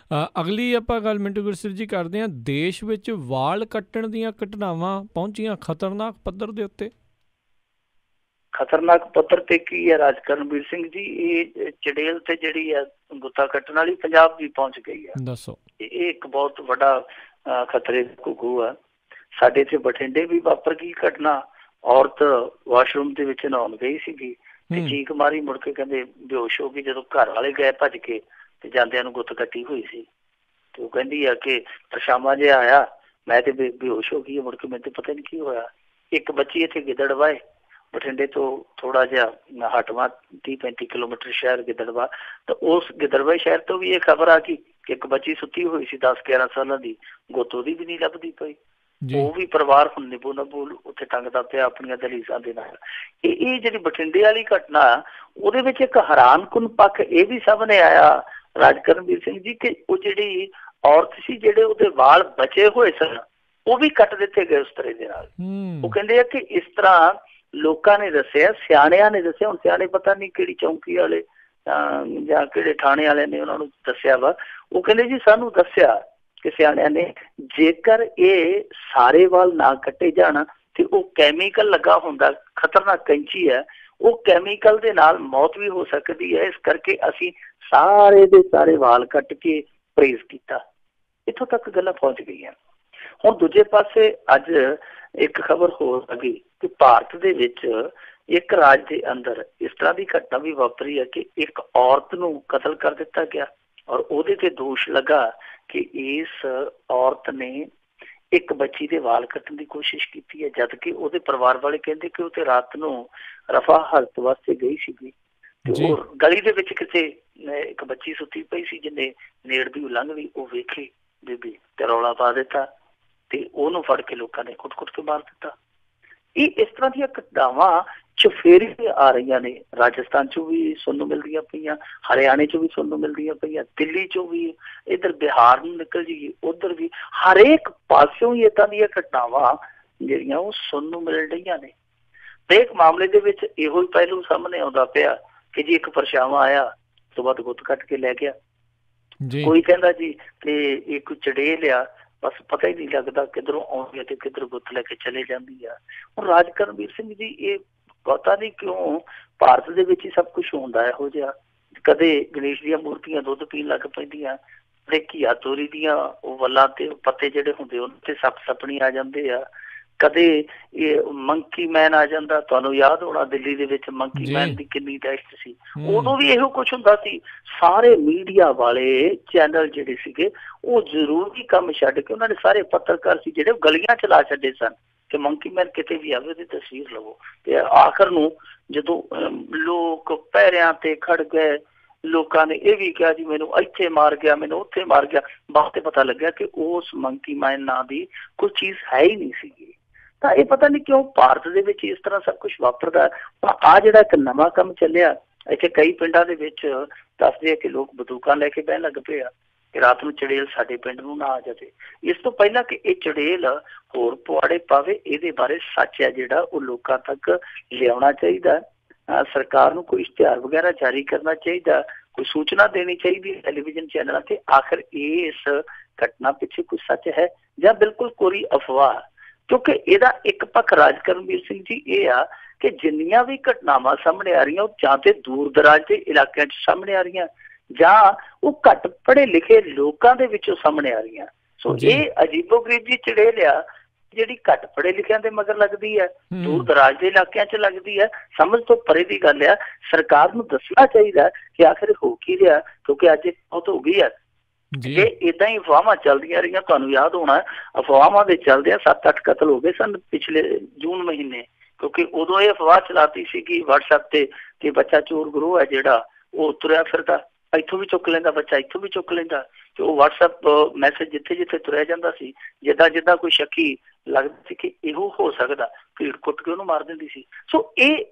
ਅਗਲੀ ਆਪਾਂ ਗੱਲ ਮਿੰਟੂ ਗੁਰਸਿਰ ਜੀ ਕਰਦੇ ਹਾਂ। ਦੇਸ਼ ਵਿੱਚ ਵਾਲ ਕੱਟਣ ਦੀਆਂ ਘਟਨਾਵਾਂ ਪਹੁੰਚੀਆਂ ਖਤਰਨਾਕ ਪੱਧਰ ਦੇ ਉੱਤੇ। ਖਤਰਨਾਕ ਪੱਧਰ ਤੇ ਕੀ ਹੈ ਰਾਜ ਕਰਨਵੀਰ ਸਿੰਘ ਜੀ? ਇਹ ਚੜੇਲ ਤੇ ਜਿਹੜੀ ਹੈ ਗੁੱਤਾ ਕੱਟਣ ਵਾਲੀ ਪੰਜਾਬ ਵੀ ਪਹੁੰਚ ਗਈ ਹੈ। ਦੱਸੋ। ਇਹ ਇੱਕ ਬਹੁਤ ਵੱਡਾ ਖਤਰੇ ਦਾ ਘੁੱਗੂ ਆ। ਸਾਡੇ ਇੱਥੇ ਬਠਿੰਡੇ ਵੀ ਵਾਪਰ ਗਈ ਘਟਨਾ। ਔਰਤ ਵਾਸ਼ਰੂਮ ਦੇ ਵਿੱਚ ਨਹਾਉਣ ਗਈ ਸੀਗੀ ਤੇ ਚੀਕ ਮਾਰੀ, ਮੁੜ ਕੇ ਕਹਿੰਦੇ ਬੇਹੋਸ਼ ਹੋ ਗਈ। ਜਦੋਂ ਘਰ ਵਾਲੇ ਗਏ ਭੱਜ ਕੇ ਤੇ ਜਾਂਦਿਆਂ ਨੂੰ ਗੁੱਤ ਕੱਟੀ ਹੋਈ ਸੀ। ਤੇ ਉਹ ਕਹਿੰਦੀ ਆ ਕਿ ਪਰਛਾਵਾਂ ਜਿਹਾ ਆਇਆ, ਮੈਂ ਤੇ ਬੇਹੋਸ਼ ਹੋ ਗਈ, ਮੁੜ ਕੇ ਮੈਨੂੰ ਤੇ ਪਤਾ ਨਹੀਂ ਕੀ ਹੋਇਆ। ਇੱਕ ਬੱਚੀ ਇੱਥੇ ਗਿੱਦੜਬਾਏ, ਬਠਿੰਡੇ ਤੋਂ ਥੋੜਾ ਜਿਹਾ ਹਟਵਾ 30-35 ਕਿਲੋਮੀਟਰ ਸ਼ਹਿਰ ਗਿੱਦੜਬਾਹ, ਤਾਂ ਉਸ ਗਿੱਦੜਬਾਏ ਸ਼ਹਿਰ ਤੋਂ ਵੀ ਇਹ ਖਬਰ ਆ ਗਈ ਕਿ ਇੱਕ ਬੱਚੀ ਸੁੱਤੀ ਹੋਈ ਸੀ 10-11 ਸਾਲਾਂ ਦੀ, ਗੁੱਤ ਉਹਦੀ ਵੀ ਨਹੀਂ ਲੱਭਦੀ ਪਈ। ਉਹ ਵੀ ਪਰਿਵਾਰ ਹੁਣ ਨਿਬੂ ਨਬੂ ਉੱਥੇ ਟੰਗਦਾ ਪਿਆ ਆਪਣੀਆਂ ਦਲੀਸਾਂ ਦੇ ਨਾਲ। ਇਹ ਜਿਹੜੀ ਬਠਿੰਡੇ ਵਾਲੀ ਘਟਨਾ ਉਹਦੇ ਵਿੱਚ ਇੱਕ ਹੈਰਾਨਕੁਨ ਪੱਖ ਇਹ ਵੀ ਸਾਹਮਣੇ ਆਇਆ ਰਾਜ ਕਰਨਵੀਰ ਸਿੰਘ ਜੀ ਕਿ ਉਹ ਜਿਹੜੀ ਔਰਤ ਸੀ, ਜਿਹੜੇ ਉਹਦੇ ਵਾਲ ਬਚੇ ਹੋਏ ਸਨ, ਉਹ ਵੀ ਕੱਟ ਦਿੱਤੇ ਗਏ ਉਸ ਤਰ੍ਹਾਂ ਦੇ ਨਾਲ। ਉਹ ਕਹਿੰਦੇ ਆ ਕਿ ਇਸ ਤਰ੍ਹਾਂ ਲੋਕਾਂ ਨੇ ਦੱਸਿਆ, ਸਿਆਣਿਆਂ ਨੇ ਦੱਸਿਆ। ਹੁਣ ਸਿਆਣੇ ਪਤਾ ਨਹੀਂ ਕਿਹੜੀ ਚੌਂਕੀ ਵਾਲੇ ਜਾਂ ਕਿਹੜੇ ਥਾਣੇ ਵਾਲਿਆਂ ਨੇ ਉਹਨਾਂ ਨੂੰ ਦੱਸਿਆ ਵਾ। ਉਹ ਕਹਿੰਦੇ ਜੀ ਸਾਨੂੰ ਦੱਸਿਆ ਕਿ ਸਿਆਣਿਆਂ ਨੇ, ਜੇਕਰ ਇਹ ਸਾਰੇ ਵਾਲ ਨਾ ਕੱਟੇ ਜਾਣ ਤੇ ਉਹ ਕੈਮੀਕਲ ਲੱਗਾ ਹੁੰਦਾ, ਖਤਰਨਾਕ ਕੈਂਚੀ ਹੈ, ਉਹ ਕੈਮੀਕਲ ਦੇ ਨਾਲ ਮੌਤ ਵੀ ਹੋ ਸਕਦੀ ਹੈ। ਇਸ ਕਰਕੇ ਅਸੀਂ ਸਾਰੇ ਦੇ ਸਾਰੇ ਵਾਲ ਕੱਟ ਕੇ ਪਰਹੇਜ਼ ਕੀਤਾ। ਇੱਥੋਂ ਤੱਕ ਗੱਲਾਂ ਪਹੁੰਚ ਗਈਆਂ। ਹੁਣ ਦੂਜੇ ਪਾਸੇ ਅੱਜ ਇੱਕ ਖਬਰ ਹੋਰ ਆ ਗਈ ਕਿ ਭਾਰਤ ਦੇ ਵਿੱਚ ਇੱਕ ਰਾਜ ਦੇ ਅੰਦਰ ਇਸ ਤਰ੍ਹਾਂ ਦੀ ਘਟਨਾ ਵੀ ਵਾਪਰੀ ਹੈ ਕਿ ਇੱਕ ਔਰਤ ਨੂੰ ਕਤਲ ਕਰ ਦਿੱਤਾ ਗਿਆ ਔਰ ਉਹਦੇ ਤੇ ਦੋਸ਼ ਲੱਗਾ ਕਿ ਇਸ ਔਰਤ ਨੇ ਇੱਕ ਬੱਚੀ ਦੇ ਵਾਲ ਕੱਟਣ ਦੀ ਕੋਸ਼ਿਸ਼ ਕੀਤੀ ਹੈ, ਜਦ ਕਿ ਉਹਦੇ ਪਰਿਵਾਰ ਵਾਲੇ ਕਹਿੰਦੇ ਕਿ ਉਹ ਤੇ ਰਾਤ ਨੂੰ ਰਫਾ ਹਾਲਤ ਵਾਸਤੇ ਗਈ ਸੀਗੀ ਤੇ ਉਹ ਗਲੀ ਦੇ ਵਿੱਚ ਕਿਸੇ ਇੱਕ ਬੱਚੀ ਸੁੱਤੀ ਪਈ ਸੀ, ਜਿਹਨੇ ਨੇੜ ਦੀ ਲੰਘ ਵੀ ਉਹ ਵੇਖੀ ਬੀਬੀ ਤੇ ਰੌਲਾ ਪਾ ਦਿੱਤਾ ਤੇ ਉਹਨੂੰ ਫੜ ਕੇ ਲੋਕਾਂ ਨੇ ਕੁੱਟ-ਕੁੱਟ ਕੇ ਮਾਰ ਦਿੱਤਾ। ਇਹ ਇਸ ਤਰ੍ਹਾਂ ਦੀਆਂ ਘਟਨਾਵਾਂ ਚੁਫੇਰੇ ਆ ਰਹੀਆਂ ਨੇ। ਰਾਜਸਥਾਨ ਚੋਂ ਵੀ ਸੁਣਨ ਨੂੰ ਮਿਲਦੀਆਂ ਪਈਆਂ, ਹਰਿਆਣੇ ਚੋਂ ਵੀ ਸੁਣਨ ਨੂੰ ਮਿਲਦੀਆਂ ਪਈਆਂ, ਦਿੱਲੀ ਚੋਂ ਵੀ, ਇੱਧਰ ਬਿਹਾਰ ਨੂੰ ਨਿਕਲ ਜਾਈਏ ਉੱਧਰ ਵੀ, ਹਰੇਕ ਪਾਸਿਓਂ ਹੀ ਏਦਾਂ ਦੀਆਂ ਘਟਨਾਵਾਂ ਜਿਹੜੀਆਂ ਉਹ ਸੁਣਨ ਨੂੰ ਮਿਲ ਰਹੀਆਂ ਨੇ। ਹਰੇਕ ਮਾਮਲੇ ਦੇ ਵਿੱਚ ਇਹੋ ਹੀ ਪਹਿਲੂ ਸਾਹਮਣੇ ਆਉਂਦਾ ਪਿਆ ਕਿ ਜੀ ਇੱਕ ਪਰਛਾਵਾਂ ਆਇਆ, ਉਸ ਤੋਂ ਬਾਅਦ ਗੁੱਤ ਕੱਟ ਕੇ ਲੈ ਗਿਆ। ਕੋਈ ਕਹਿੰਦਾ ਜੀ ਕਿ ਇੱਕ ਚੜੇਲ ਆ, ਬਸ ਪਤਾ ਹੀ ਨਹੀਂ ਲੱਗਦਾ ਕਿੱਧਰੋਂ ਆਉਂਦੀ ਹੈ ਤੇ ਕਿੱਧਰ ਗੁੱਤ ਲੈ ਕੇ ਚਲੇ ਜਾਂਦੀ ਆ। ਹੁਣ ਰਾਜ ਕਰਨਵੀਰ ਸਿੰਘ ਜੀ, ਇਹ ਪਤਾ ਨਹੀਂ ਕਿਉਂ ਭਾਰਤ ਦੇ ਵਿੱਚ ਹੀ ਸਭ ਕੁਛ ਹੁੰਦਾ ਇਹੋ ਜਿਹਾ। ਕਦੇ ਗਣੇਸ਼ ਦੀਆਂ ਮੂਰਤੀਆਂ ਦੁੱਧ ਪੀਣ ਲੱਗ ਪੈਂਦੀਆਂ, ਕਦੇ ਘੀਆ ਤੋਰੀ ਦੀਆਂ ਉਹ ਵੱਲਾਂ ਤੇ ਪੱਤੇ ਜਿਹੜੇ ਹੁੰਦੇ ਉਹਨਾਂ ਤੇ ਸੱਪ ਸੱਪਣੀ ਆ ਜਾਂਦੇ ਆ, ਕਦੇ ਇਹ ਮੰਕੀ ਮੈਨ ਆ ਜਾਂਦਾ। ਤੁਹਾਨੂੰ ਯਾਦ ਹੋਣਾ ਦਿੱਲੀ ਦੇ ਵਿੱਚ ਮੰਕੀ ਮੈਨ ਦੀ ਕਿੰਨੀ ਦਹਿਸ਼ਤ ਸੀ, ਉਦੋਂ ਵੀ ਇਹੋ ਕੁਛ ਹੁੰਦਾ ਸੀ। ਸਾਰੇ ਮੀਡੀਆ ਵਾਲੇ ਚੈਨਲ ਜਿਹੜੇ ਸੀਗੇ ਉਹ ਜ਼ਰੂਰੀ ਕੰਮ ਛੱਡ ਕੇ, ਉਹਨਾਂ ਨੇ ਸਾਰੇ ਪੱਤਰਕਾਰ ਸੀ ਜਿਹੜੇ ਗਲੀਆਂ ਚਲਾ ਛੱਡੇ ਸਨ ਕਿ ਮੰਕੀ ਮੈਨ ਕਿਤੇ ਵੀ ਆਵੇ ਉਹਦੀ ਤਸਵੀਰ ਲਵੋ। ਤੇ ਆਖਰ ਨੂੰ ਜਦੋਂ ਲੋਕ ਪਹਿਰਿਆਂ ਤੇ ਖੜ ਗਏ, ਲੋਕਾਂ ਨੇ ਇਹ ਵੀ ਕਿਹਾ ਜੀ ਮੈਨੂੰ ਇੱਥੇ ਮਾਰ ਗਿਆ, ਮੈਨੂੰ ਉੱਥੇ ਮਾਰ ਗਿਆ, ਬਾਅਦ ਤੇ ਪਤਾ ਲੱਗਿਆ ਕਿ ਉਸ ਮੰਕੀ ਮੈਨ ਨਾਂ ਦੀ ਕੋਈ ਚੀਜ਼ ਹੈ ਹੀ ਨਹੀਂ ਸੀਗੀ। ਤਾਂ ਇਹ ਪਤਾ ਨਹੀਂ ਕਿਉਂ ਭਾਰਤ ਦੇ ਵਿੱਚ ਇਸ ਤਰ੍ਹਾਂ ਸਭ ਕੁਛ ਵਾਪਰਦਾ। ਆਹ ਜਿਹੜਾ ਇੱਕ ਨਵਾਂ ਕੰਮ ਚੱਲਿਆ ਇੱਥੇ ਕਈ ਪਿੰਡਾਂ ਦੇ ਵਿੱਚ, ਦੱਸਦੇ ਆ ਕਿ ਲੋਕ ਬੰਦੂਕਾਂ ਲੈ ਕੇ ਬਹਿਣ ਲੱਗ ਪਏ ਆ ਕਿ ਰਾਤ ਨੂੰ ਚੜੇਲ ਸਾਡੇ ਪਿੰਡ ਨੂੰ ਨਾ ਆ ਜਾਵੇ। ਇਸ ਤੋਂ ਪਹਿਲਾਂ ਕਿ ਇਹ ਚੜੇਲ ਹੋਰ ਪੁਆੜੇ ਪਾਵੇ, ਇਹਦੇ ਬਾਰੇ ਸੱਚ ਹੈ ਜਿਹੜਾ ਉਹ ਲੋਕਾਂ ਤੱਕ ਲਿਆਉਣਾ ਚਾਹੀਦਾ। ਸਰਕਾਰ ਨੂੰ ਕੋਈ ਇਸ਼ਤਿਹਾਰ ਵਗੈਰਾ ਜਾਰੀ ਕਰਨਾ ਚਾਹੀਦਾ, ਕੋਈ ਸੂਚਨਾ ਦੇਣੀ ਚਾਹੀਦੀ ਟੈਲੀਵਿਜ਼ਨ ਚੈਨਲਾਂ ਤੇ ਆਖਰ ਇਸ ਘਟਨਾ ਪਿੱਛੇ ਕੋਈ ਸੱਚ ਹੈ ਜਾਂ ਬਿਲਕੁਲ ਕੋਰੀ ਅਫਵਾਹ। ਕਿਉਂਕਿ ਇਹਦਾ ਇੱਕ ਪੱਖ ਰਾਜ ਕਰਨਵੀਰ ਸਿੰਘ ਜੀ ਇਹ ਆ ਕਿ ਜਿੰਨੀਆਂ ਵੀ ਘਟਨਾਵਾਂ ਸਾਹਮਣੇ ਆ ਰਹੀਆਂ ਉਹ ਜਾਂ ਤੇ ਦੂਰ ਦਰਾਜ ਦੇ ਇਲਾਕਿਆਂ 'ਚ ਸਾਹਮਣੇ ਆ ਰਹੀਆਂ ਜਾਂ ਉਹ ਘੱਟ ਪੜ੍ਹੇ ਲਿਖੇ ਲੋਕਾਂ ਦੇ ਵਿੱਚੋਂ ਸਾਹਮਣੇ ਆ ਰਹੀਆਂ। ਸੋ ਇਹ ਅਜੀਬੋ-ਗਰੀਬ ਜੀ ਚੜੇਲ ਆ ਜਿਹੜੀ ਘੱਟ ਪੜ੍ਹੇ ਲਿਖਿਆਂ ਦੇ ਮਗਰ ਲੱਗਦੀ ਹੈ, ਦੂਰ ਦਰਾਜ ਦੇ ਇਲਾਕਿਆਂ 'ਚ ਲੱਗਦੀ ਹੈ। ਸਮਝ ਤੋਂ ਪਰੇ ਦੀ ਗੱਲ ਆ। ਸਰਕਾਰ ਨੂੰ ਦੱਸਣਾ ਚਾਹੀਦਾ ਕਿ ਆਖਿਰ ਹੋ ਕੀ ਰਿਹਾ, ਕਿਉਂਕਿ ਅੱਜ ਬਹੁਤ ਹੋ ਗਈ ਹੈ। ਜੇ ਏਦਾਂ ਹੀ ਅਫਵਾਹਾਂ ਚੱਲਦੀਆਂ ਰਹੀਆਂ, ਤੁਹਾਨੂੰ ਯਾਦ ਹੋਣਾ ਅਫਵਾਹਾਂ ਦੇ ਚੱਲਦਿਆਂ 7-8 ਕਤਲ ਹੋ ਗਏ ਸਨ ਪਿਛਲੇ ਜੂਨ ਮਹੀਨੇ, ਕਿਉਂਕਿ ਉਦੋਂ ਇਹ ਅਫਵਾਹ ਚਲਾਤੀ ਸੀ ਕਿ WhatsApp ਤੇ ਕਿ ਬੱਚਾ ਚੋਰ ਗਰੋਹ ਹੈ ਜਿਹੜਾ ਉਹ ਤੁਰਿਆ ਫਿਰਦਾ, ਇੱਥੋਂ ਵੀ ਚੁੱਕ ਲੈਂਦਾ ਬੱਚਾ, ਇੱਥੋਂ ਵੀ ਚੁੱਕ ਲੈਂਦਾ। ਤੇ ਉਹ WhatsApp ਮੈਸੇਜ ਜਿੱਥੇ ਜਿੱਥੇ ਤੁਰਿਆ ਜਾਂਦਾ ਸੀ, ਜਿੱਦਾਂ ਜਿੱਦਾਂ ਕੋਈ ਸ਼ੱਕੀ ਲੱਗਦਾ ਸੀ ਕਿ ਇਹੋ ਹੋ ਸਕਦਾ, ਭੀੜ ਕੁੱਟ ਕੇ ਉਹਨੂੰ ਮਾਰ ਦਿੰਦੀ ਸੀ। ਸੋ ਇਹ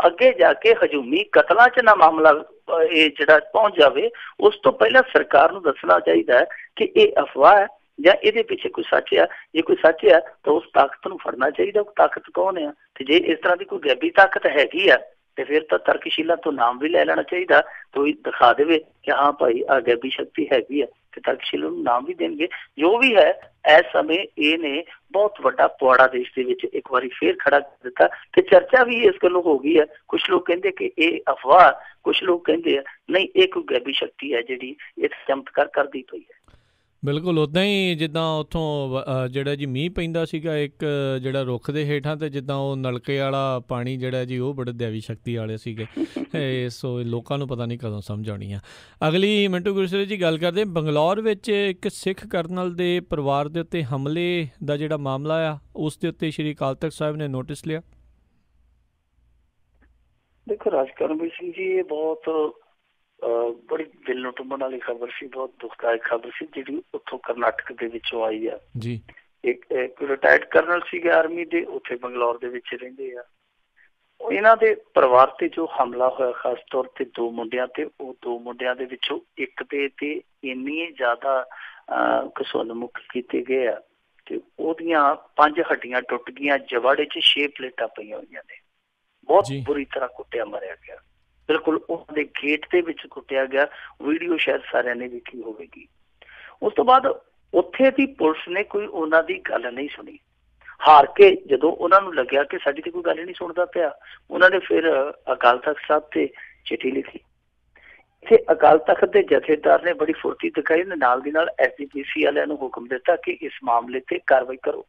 ਅੱਗੇ ਜਾ ਕੇ ਹਜੂਮੀ ਕਤਲਾਂ 'ਚ ਨਾ ਮਾਮਲਾ ਇਹ ਜਿਹੜਾ ਪਹੁੰਚ ਜਾਵੇ, ਉਸ ਤੋਂ ਪਹਿਲਾਂ ਸਰਕਾਰ ਨੂੰ ਦੱਸਣਾ ਚਾਹੀਦਾ ਹੈ ਕਿ ਇਹ ਅਫਵਾਹ ਹੈ ਜਾਂ ਇਹਦੇ ਪਿੱਛੇ ਕੋਈ ਸੱਚ ਆ। ਜੇ ਕੋਈ ਸੱਚ ਆ ਤਾਂ ਉਸ ਤਾਕਤ ਨੂੰ ਫੜਨਾ ਚਾਹੀਦਾ। ਉਹ ਤਾਕਤ ਕੌਣ ਆ? ਤੇ ਜੇ ਇਸ ਤਰ੍ਹਾਂ ਦੀ ਕੋਈ ਗੈਬੀ ਤਾਕਤ ਹੈਗੀ ਆ ਤੇ ਫਿਰ ਤਾਂ ਤਰਕਸ਼ੀਲਾ ਤੋਂ ਨਾਮ ਵੀ ਲੈ ਲੈਣਾ ਚਾਹੀਦਾ। ਕੋਈ ਦਿਖਾ ਦੇਵੇ ਕਿ ਹਾਂ ਭਾਈ ਆਹ ਗੈਬੀ ਸ਼ਕਤੀ ਹੈਗੀ ਆ ਤੇ ਤਰਕਸ਼ੀਲਾ ਨੂੰ ਨਾਮ ਵੀ ਦੇਣਗੇ। ਜੋ ਵੀ ਹੈ, ਇਸ ਸਮੇਂ ਇਹਨੇ ਬਹੁਤ ਵੱਡਾ ਪੁਆੜਾ ਦੇਸ਼ ਦੇ ਵਿੱਚ ਇੱਕ ਵਾਰੀ ਫੇਰ ਖੜਾ ਕਰ ਦਿੱਤਾ ਤੇ ਚਰਚਾ ਵੀ ਇਸ ਗੱਲੋਂ ਹੋ ਗਈ ਹੈ। ਕੁਛ ਲੋਕ ਕਹਿੰਦੇ ਕਿ ਇਹ ਅਫਵਾਹ, ਕੁਛ ਲੋਕ ਕਹਿੰਦੇ ਆ ਨਹੀਂ ਇਹ ਕੋਈ ਗੈਬੀ ਸ਼ਕਤੀ ਹੈ ਜਿਹੜੀ ਇਹ ਚਮਤਕਾਰ ਕਰਦੀ ਪਈ ਹੈ। ਬਿਲਕੁਲ ਉੱਦਾਂ ਹੀ ਜਿੱਦਾਂ ਉੱਥੋਂ ਜਿਹੜਾ ਜੀ ਮੀਂਹ ਪੈਂਦਾ ਸੀਗਾ ਇੱਕ ਜਿਹੜਾ ਰੁੱਖ ਦੇ ਹੇਠਾਂ, ਤੇ ਜਿੱਦਾਂ ਉਹ ਨਲਕੇ ਵਾਲਾ ਪਾਣੀ ਜਿਹੜਾ ਜੀ ਉਹ ਬੜੇ ਦੈਵੀ ਸ਼ਕਤੀ ਵਾਲੇ ਸੀਗੇ। ਸੋ ਲੋਕਾਂ ਨੂੰ ਪਤਾ ਨਹੀਂ ਕਦੋਂ ਸਮਝ ਆਉਣੀ ਆ। ਅਗਲੀ ਮਿੰਟੂ ਗੁਰਸੇਵਕ ਜੀ ਗੱਲ ਕਰਦੇ, ਬੰਗਲੌਰ ਵਿੱਚ ਇੱਕ ਸਿੱਖ ਕਰਨਲ ਦੇ ਪਰਿਵਾਰ ਦੇ ਉੱਤੇ ਹਮਲੇ ਦਾ ਜਿਹੜਾ ਮਾਮਲਾ ਆ ਉਸ ਦੇ ਉੱਤੇ ਸ਼੍ਰੀ ਅਕਾਲ ਤਖਤ ਸਾਹਿਬ ਨੇ ਨੋਟਿਸ ਲਿਆ। ਦੇਖੋ ਰਾਜ ਕਰਮਵੀਰ ਸਿੰਘ ਜੀ, ਇਹ ਬਹੁਤ ਬੜੀ ਦਿਲ ਨੂੰ ਟੁੰਬਣ ਵਾਲੀ ਖਬਰ ਸੀ, ਬਹੁਤ ਦੁਖਦਾਇਕ ਖਬਰ ਸੀ ਜਿਹੜੀ ਉੱਥੋਂ ਕਰਨਾਟਕ ਦੇ ਵਿੱਚੋਂ ਆਈ ਆ ਜੀ। ਇੱਕ ਰਿਟਾਇਰਡ ਕਰਨਲ ਸੀਗੇ ਆਰਮੀ ਦੇ, ਉੱਥੇ ਬੰਗਲੌਰ ਦੇ ਵਿੱਚ ਰਹਿੰਦੇ ਆ। ਇਹਨਾਂ ਦੇ ਪਰਿਵਾਰ ਤੇ ਜੋ ਹਮਲਾ ਹੋਇਆ ਖਾਸ ਤੌਰ ਤੇ 2 ਮੁੰਡਿਆਂ ਤੇ, ਉਹ 2 ਮੁੰਡਿਆਂ ਦੇ ਵਿੱਚੋਂ ਇੱਕ ਦੇ ਤੇ ਇੰਨੀ ਜ਼ਿਆਦਾ ਘਸੁੰਨਮੁਖ ਕੀਤੇ ਗਏ ਆ ਤੇ ਉਹਦੀਆਂ 5 ਹੱਡੀਆਂ ਟੁੱਟ ਗਈਆਂ, ਜਵਾੜੇ 'ਚ 6 ਪਲੇਟਾਂ ਪਈਆਂ ਹੋਈਆਂ ਨੇ। ਬਹੁਤ ਬੁਰੀ ਤਰ੍ਹਾਂ ਕੁੱਟਿਆ ਮਾਰਿਆ ਗਿਆ, ਬਿਲਕੁਲ ਉਹਨਾਂ ਦੇ ਗੇਟ ਦੇ ਵਿੱਚ ਕੁੱਟਿਆ ਗਿਆ। ਵੀਡੀਓ ਸ਼ਾਇਦ ਸਾਰਿਆਂ ਨੇ ਵੇਖੀ ਹੋਵੇਗੀ। ਉਸ ਤੋਂ ਬਾਅਦ ਉੱਥੇ ਦੀ ਪੁਲਿਸ ਨੇ ਕੋਈ ਉਹਨਾਂ ਦੀ ਗੱਲ ਨਹੀਂ ਸੁਣੀ। ਹਾਰ ਕੇ ਜਦੋਂ ਉਹਨਾਂ ਨੂੰ ਲੱਗਿਆ ਕਿ ਸਾਡੀ ਤੇ ਕੋਈ ਗੱਲ ਨਹੀਂ ਸੁਣਦਾ ਪਿਆ, ਉਹਨਾਂ ਨੇ ਫਿਰ ਅਕਾਲ ਤਖਤ ਸਾਹਿਬ ਤੇ ਚਿੱਠੀ ਲਿਖੀ। ਇੱਥੇ ਅਕਾਲ ਤਖਤ ਦੇ ਜਥੇਦਾਰ ਨੇ ਬੜੀ ਫੁਰਤੀ ਦਿਖਾਈ, ਨਾਲ ਦੀ ਨਾਲ SGPC ਵਾਲਿਆਂ ਨੂੰ ਹੁਕਮ ਦਿੱਤਾ ਕਿ ਇਸ ਮਾਮਲੇ ਤੇ ਕਾਰਵਾਈ ਕਰੋ।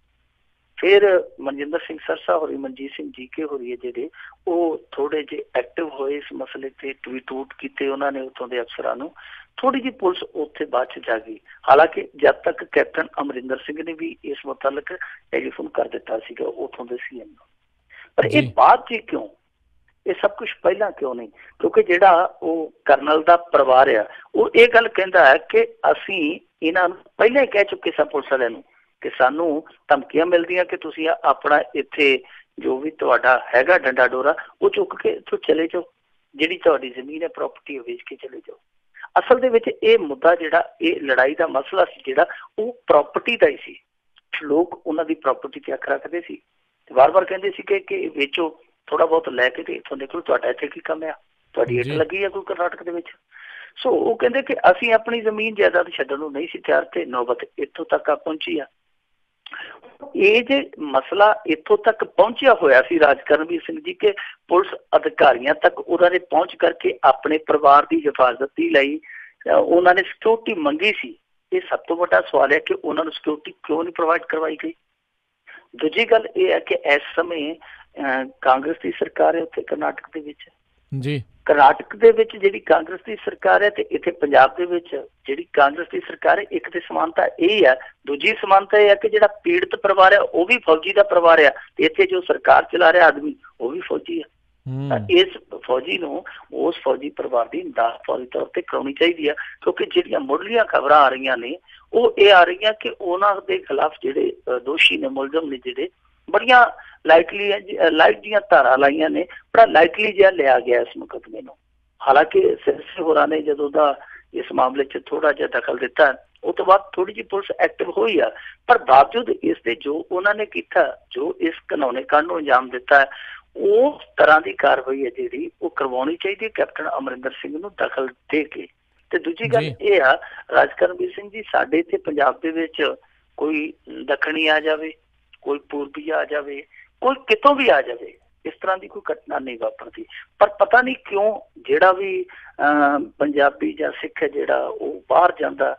ਫਿਰ ਮਨਜਿੰਦਰ ਸਿੰਘ ਸਰਸਾ ਹੋਰੀ, ਮਨਜੀਤ ਸਿੰਘ ਜੀਕੇ ਹੋਰੀ ਜਿਹੜੇ ਉਹ ਥੋੜੇ ਜਿਹੇ ਐਕਟਿਵ ਹੋਏ ਇਸ ਮਸਲੇ ਤੇ, ਟਵੀਟ ਕੀਤੇ ਉਹਨਾਂ ਨੇ ਉੱਥੋਂ ਦੇ ਅਫਸਰਾਂ ਨੂੰ। ਥੋੜੀ ਜਿਹੀ ਪੁਲਿਸ ਉੱਥੇ ਬਾਅਦ ਚ ਜਾਗੀ। ਹਾਲਾਂਕਿ ਜਦ ਤੱਕ ਕੈਪਟਨ ਅਮਰਿੰਦਰ ਸਿੰਘ ਨੇ ਵੀ ਇਸ ਮੁਤਲਕ ਟੈਲੀਫੋਨ ਕਰ ਦਿੱਤਾ ਸੀਗਾ ਉੱਥੋਂ ਦੇ CM ਨੂੰ। ਪਰ ਇਹ ਬਾਅਦ ਚ ਕਿਉਂ, ਇਹ ਸਭ ਕੁਛ ਪਹਿਲਾਂ ਕਿਉਂ ਨਹੀਂ? ਕਿਉਂਕਿ ਜਿਹੜਾ ਉਹ ਕਰਨਲ ਦਾ ਪਰਿਵਾਰ ਆ ਉਹ ਇਹ ਗੱਲ ਕਹਿੰਦਾ ਹੈ ਕਿ ਅਸੀਂ ਇਹਨਾਂ ਨੂੰ ਪਹਿਲਾਂ ਹੀ ਕਹਿ ਚੁੱਕੇ ਸਾਂ ਪੁਲਿਸ ਵਾਲਿਆਂ ਨੂੰ ਕਿ ਸਾਨੂੰ ਧਮਕੀਆਂ ਮਿਲਦੀਆਂ ਕਿ ਤੁਸੀਂ ਆਪਣਾ ਇੱਥੇ ਜੋ ਵੀ ਤੁਹਾਡਾ ਹੈਗਾ ਡੰਡਾ ਡੋਰਾ ਉਹ ਚੁੱਕ ਕੇ ਇੱਥੋਂ ਚਲੇ ਜਾਓ, ਜਿਹੜੀ ਤੁਹਾਡੀ ਜ਼ਮੀਨ ਹੈ ਪ੍ਰੋਪਰਟੀ ਉਹ ਵੇਚ ਕੇ ਚਲੇ ਜਾਓ। ਅਸਲ ਦੇ ਵਿੱਚ ਇਹ ਮੁੱਦਾ ਜਿਹੜਾ, ਇਹ ਲੜਾਈ ਦਾ ਮਸਲਾ ਸੀ ਜਿਹੜਾ, ਉਹ ਪ੍ਰਾਪਰਟੀ ਦਾ ਹੀ ਸੀ। ਲੋਕ ਉਹਨਾਂ ਦੀ ਪ੍ਰਾਪਰਟੀ ਤੇ ਅੱਖ ਰੱਖਦੇ ਸੀ ਤੇ ਵਾਰ-ਵਾਰ ਕਹਿੰਦੇ ਸੀ ਕਿ ਵੇਚੋ, ਥੋੜਾ ਬਹੁਤ ਲੈ ਕੇ ਤੇ ਇੱਥੋਂ ਨਿਕਲੋ, ਤੁਹਾਡਾ ਇੱਥੇ ਕੀ ਕੰਮ ਆ, ਤੁਹਾਡੀ ਇੱਟ ਲੱਗੀ ਆ ਕੋਈ ਕਰਨਾਟਕ ਦੇ ਵਿੱਚ। ਸੋ ਉਹ ਕਹਿੰਦੇ ਕਿ ਅਸੀਂ ਆਪਣੀ ਜ਼ਮੀਨ ਜਾਇਦਾਦ ਛੱਡਣ ਨੂੰ ਨਹੀਂ ਸੀ ਤਿਆਰ ਤੇ ਨੌਬਤ ਇੱਥੋਂ ਤੱਕ ਆ ਪਹੁੰਚੀ ਆ। ਇਹ ਜੇ ਮਸਲਾ ਇੱਥੋਂ ਤੱਕ ਪਹੁੰਚਿਆ ਹੋਇਆ ਸੀ ਰਾਜ ਕਰਮਵੀਰ ਸਿੰਘ ਜੀ ਕਿ ਪੁਲਿਸ ਅਧਿਕਾਰੀਆਂ ਤੱਕ ਉਹਨਾਂ ਨੇ ਪਹੁੰਚ ਕਰਕੇ ਆਪਣੇ ਪਰਿਵਾਰ ਦੀ ਹਿਫਾਜ਼ਤ ਦੀ ਲਈ ਉਹਨਾਂ ਨੇ ਸਿਕਿਉਰਿਟੀ ਮੰਗੀ ਸੀ। ਇਹ ਸਭ ਤੋਂ ਵੱਡਾ ਸਵਾਲ ਹੈ ਕਿ ਉਹਨਾਂ ਨੂੰ ਸਿਕਿਉਰਿਟੀ ਕਿਉਂ ਨਹੀਂ ਪ੍ਰੋਵਾਈਡ ਕਰਵਾਈ ਗਈ। ਦੂਜੀ ਗੱਲ ਇਹ ਹੈ ਕਿ ਇਸ ਸਮੇਂ ਕਾਂਗਰਸ ਦੀ ਸਰਕਾਰ ਹੈ ਉੱਥੇ ਕਰਨਾਟਕ ਦੇ ਵਿੱਚ ਜੀ। ਕਰਨਾਟਕ ਦੇ ਵਿੱਚ ਜਿਹੜੀ ਕਾਂਗਰਸ ਦੀ ਸਰਕਾਰ ਹੈ ਤੇ ਇੱਥੇ ਪੰਜਾਬ ਦੇ ਵਿੱਚ ਜਿਹੜੀ ਕਾਂਗਰਸ ਦੀ ਸਰਕਾਰ ਹੈ, ਇੱਕ ਤੇ ਸਮਾਨਤਾ ਇਹ ਆ। ਦੂਜੀ ਸਮਾਨਤਾ ਇਹ ਹੈ ਕਿ ਜਿਹੜਾ ਪੀੜਤ ਪਰਿਵਾਰ ਹੈ ਉਹ ਵੀ ਫੌਜੀ ਦਾ ਪਰਿਵਾਰ ਆ ਤੇ ਇੱਥੇ ਜੋ ਸਰਕਾਰ ਚਲਾ ਰਿਹਾ ਆਦਮੀ ਉਹ ਵੀ ਫੌਜੀ ਆ। ਇਸ ਫੌਜੀ ਨੂੰ ਉਸ ਫੌਜੀ ਪਰਿਵਾਰ ਦੀ ਇਮਦਾਦ ਫੌਜੀ ਤੌਰ ਤੇ ਕਰਾਉਣੀ ਚਾਹੀਦੀ ਆ, ਕਿਉਂਕਿ ਜਿਹੜੀਆਂ ਮੁੱਢਲੀਆਂ ਖਬਰਾਂ ਆ ਰਹੀਆਂ ਨੇ ਉਹ ਇਹ ਆ ਰਹੀਆਂ ਕਿ ਉਹਨਾਂ ਦੇ ਖਿਲਾਫ ਜਿਹੜੇ ਦੋਸ਼ੀ ਨੇ, ਮੁਲਜ਼ਮ ਨੇ ਜਿਹੜੇ, ਬੜੀਆਂ ਲਾਈਟ ਦੀਆਂ ਧਾਰਾ ਲਾਈਆਂ ਨੇ, ਬੜਾ ਲਾਈਟਲੀ ਜਿਹਾ ਲਿਆ ਗਿਆ ਇਸ ਮੁਕੱਦਮੇ ਨੂੰ। ਹਾਲਾਂਕਿ ਸਿਰਸੇ ਹੋਰਾਂ ਨੇ ਜਦੋਂ ਦਾ ਇਸ ਮਾਮਲੇ 'ਚ ਥੋੜਾ ਜਿਹਾ ਦਖਲ ਦਿੱਤਾ, ਉਹ ਤੋਂ ਬਾਅਦ ਥੋੜੀ ਜਿਹੀ ਪੁਲਿਸ ਐਕਟਿਵ ਹੋਈ ਆ, ਪਰ ਬਾਵਜੂਦ ਇਸ ਦੇ ਜੋ ਉਹਨਾਂ ਨੇ ਕੀਤਾ, ਜੋ ਇਸ ਘਿਨੌਣੇ ਕਾਂਡ ਨੂੰ ਅੰਜਾਮ ਦਿੱਤਾ, ਉਸ ਤਰ੍ਹਾਂ ਦੀ ਕਾਰਵਾਈ ਹੈ ਜਿਹੜੀ ਉਹ ਕਰਵਾਉਣੀ ਚਾਹੀਦੀ ਹੈ ਕੈਪਟਨ ਅਮਰਿੰਦਰ ਸਿੰਘ ਨੂੰ ਦਖਲ ਦੇ ਕੇ। ਤੇ ਦੂਜੀ ਗੱਲ ਇਹ ਆ ਰਾਜ ਕਰਮਵੀਰ ਸਿੰਘ ਜੀ, ਸਾਡੇ ਇੱਥੇ ਪੰਜਾਬ ਦੇ ਵਿੱਚ ਕੋਈ ਦੱਖਣੀ ਆ ਜਾਵੇ, ਕੋਈ ਪੂਰਬੀ ਆ ਜਾਵੇ, ਕੋਈ ਕਿਤੋਂ ਵੀ ਆ ਜਾਵੇ, ਇਸ ਤਰ੍ਹਾਂ ਦੀ ਕੋਈ ਘਟਨਾ ਨਹੀਂ ਵਾਪਰਦੀ। ਪਰ ਪਤਾ ਨਹੀਂ ਕਿਉਂ ਜਿਹੜਾ ਵੀ ਪੰਜਾਬੀ ਜਾਂ ਸਿੱਖ ਹੈ ਜਿਹੜਾ ਉਹ ਬਾਹਰ ਜਾਂਦਾ,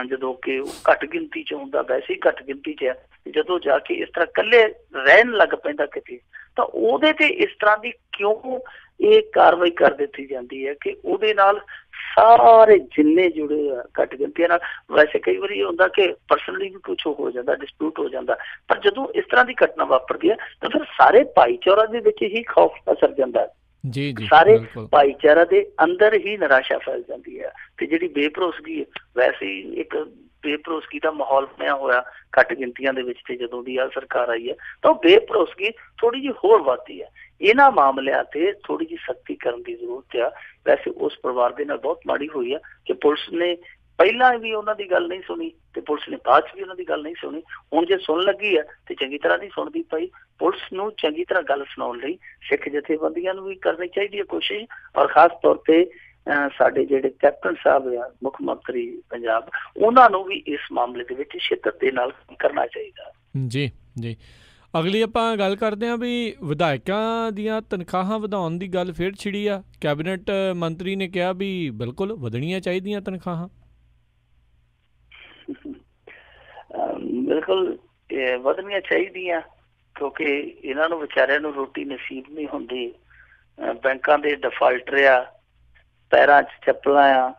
ਜਦੋਂ ਕਿ ਉਹ ਘੱਟ ਗਿਣਤੀ 'ਚ ਹੁੰਦਾ, ਵੈਸੇ ਹੀ ਘੱਟ ਗਿਣਤੀ 'ਚ ਹੈ, ਜਦੋਂ ਜਾ ਕੇ ਇਸ ਤਰ੍ਹਾਂ ਇਕੱਲੇ ਰਹਿਣ ਲੱਗ ਪੈਂਦਾ ਕਿਤੇ, ਤਾਂ ਉਹਦੇ ਤੇ ਇਸ ਤਰ੍ਹਾਂ ਦੀ ਕਿਉਂ ਇਹ ਕਾਰਵਾਈ ਕਰ ਦਿੱਤੀ ਜਾਂਦੀ ਹੈ ਕਿ ਉਹਦੇ ਨਾਲ ਸਾਰੇ ਜਿੰਨੇ ਜੁੜੇ ਆ ਘੱਟ ਗਿਣਤੀਆਂ ਨਾਲ। ਵੈਸੇ ਕਈ ਵਾਰੀ ਇਹ ਹੁੰਦਾ ਕਿ ਪਰਸਨਲੀ ਵੀ ਕੁਛ ਹੋ ਜਾਂਦਾ, ਡਿਸਪਿਊਟ ਹੋ ਜਾਂਦਾ, ਪਰ ਜਦੋਂ ਇਸ ਤਰ੍ਹਾਂ ਦੀ ਘਟਨਾ ਵਾਪਰਦੀ ਹੈ ਤਾਂ ਫਿਰ ਸਾਰੇ ਭਾਈਚਾਰਾ ਦੇ ਵਿੱਚ ਹੀ ਖੌਫ ਅਸਰ ਜਾਂਦਾ ਜੀ ਜੀ ਸਾਰੇ ਬਿਲਕੁਲ। ਭਾਈਚਾਰਾ ਦੇ ਅੰਦਰ ਹੀ ਨਿਰਾਸ਼ਾ ਫੈਲ ਜਾਂਦੀ ਹੈ। ਤੇ ਜਿਹੜੀ ਬੇਭਰੋਸਗੀ ਵੈਸੇ ਹੀ ਇੱਕ ਬੇਭਰੋਸਗੀ ਦਾ ਮਾਹੌਲ ਬਣਿਆ ਹੋਇਆ ਘੱਟ ਗਿਣਤੀਆਂ ਦੇ ਵਿੱਚ, ਤੇ ਜਦੋਂ ਦੀ ਆ ਸਰਕਾਰ ਆਈ ਹੈ ਤਾਂ ਉਹ ਬੇਭਰੋਸਗੀ ਥੋੜੀ ਜਿਹੀ ਹੋਰ ਵੱਧਦੀ ਹੈ। ਇਹਨਾਂ ਮਾਮਲਿਆਂ ਤੇ ਥੋੜੀ ਜਿਹੀ ਸਖਤੀ ਕਰਨ ਦੀ ਜ਼ਰੂਰਤ ਆ। ਵੈਸੇ ਉਸ ਪਰਿਵਾਰ ਦੇ ਨਾਲ ਬਹੁਤ ਮਾੜੀ ਹੋਈ ਆ ਕਿ ਪੁਲਿਸ ਨੇ ਪਹਿਲਾਂ ਵੀ ਉਹਨਾਂ ਦੀ ਗੱਲ ਨਹੀਂ ਸੁਣੀ ਤੇ ਪੁਲਿਸ ਨੇ ਬਾਅਦ 'ਚ ਵੀ ਉਹਨਾਂ ਦੀ ਗੱਲ ਨਹੀਂ ਸੁਣੀ। ਹੁਣ ਜੇ ਸੁਣ ਲੱਗੀ ਹੈ ਤੇ ਚੰਗੀ ਤਰ੍ਹਾਂ ਨਹੀਂ ਸੁਣਦੀ ਪਈ। ਪੁਲਿਸ ਨੂੰ ਚੰਗੀ ਤਰ੍ਹਾਂ ਗੱਲ ਸੁਣਾਉਣ ਲਈ ਸਿੱਖ ਜਥੇਬੰਦੀਆਂ ਨੂੰ ਵੀ ਕਰਨੀ ਚਾਹੀਦੀ ਹੈ ਕੋਸ਼ਿਸ਼, ਔਰ ਖਾਸ ਤੌਰ ਤੇ ਸਾਡੇ ਜਿਹੜੇ ਕੈਪਟਨ ਸਾਹਿਬ ਆ ਮੁੱਖ ਮੰਤਰੀ ਪੰਜਾਬ, ਉਹਨਾਂ ਨੂੰ ਵੀ ਇਸ ਮਾਮਲੇ ਦੇ ਵਿੱਚ ਸ਼ਿੱਦਤ ਦੇ ਨਾਲ ਕਰਨਾ ਚਾਹੀਦਾ। ਜੀ ਜੀ। ਅਗਲੀ ਆਪਾਂ ਗੱਲ ਕਰਦੇ ਹਾਂ ਵੀ ਵਿਧਾਇਕਾਂ ਦੀਆਂ ਤਨਖਾਹਾਂ ਵਧਾਉਣ ਦੀ ਗੱਲ ਫਿਰ ਛਿੜੀ ਆ। ਕੈਬਨਿਟ ਮੰਤਰੀ ਨੇ ਕਿਹਾ ਵੀ ਬਿਲਕੁਲ ਵਧਣੀਆਂ ਚਾਹੀਦੀਆਂ ਤਨਖਾਹਾਂ। ਬਿਲਕੁਲ ਵਧਣੀਆਂ ਚਾਹੀਦੀਆਂ, ਕਿਉਂਕਿ ਇਹਨਾਂ ਨੂੰ ਵਿਚਾਰਿਆਂ ਨੂੰ ਰੋਟੀ ਨਸੀਬ ਨਹੀਂ ਹੁੰਦੀ। ਬੈਂਕਾਂ ਦੇ ਡਿਫਾਲਟਰ ਆ, ਪੈਰਾਂ 'ਚ ਚੱਪਲਾਂ ਆ,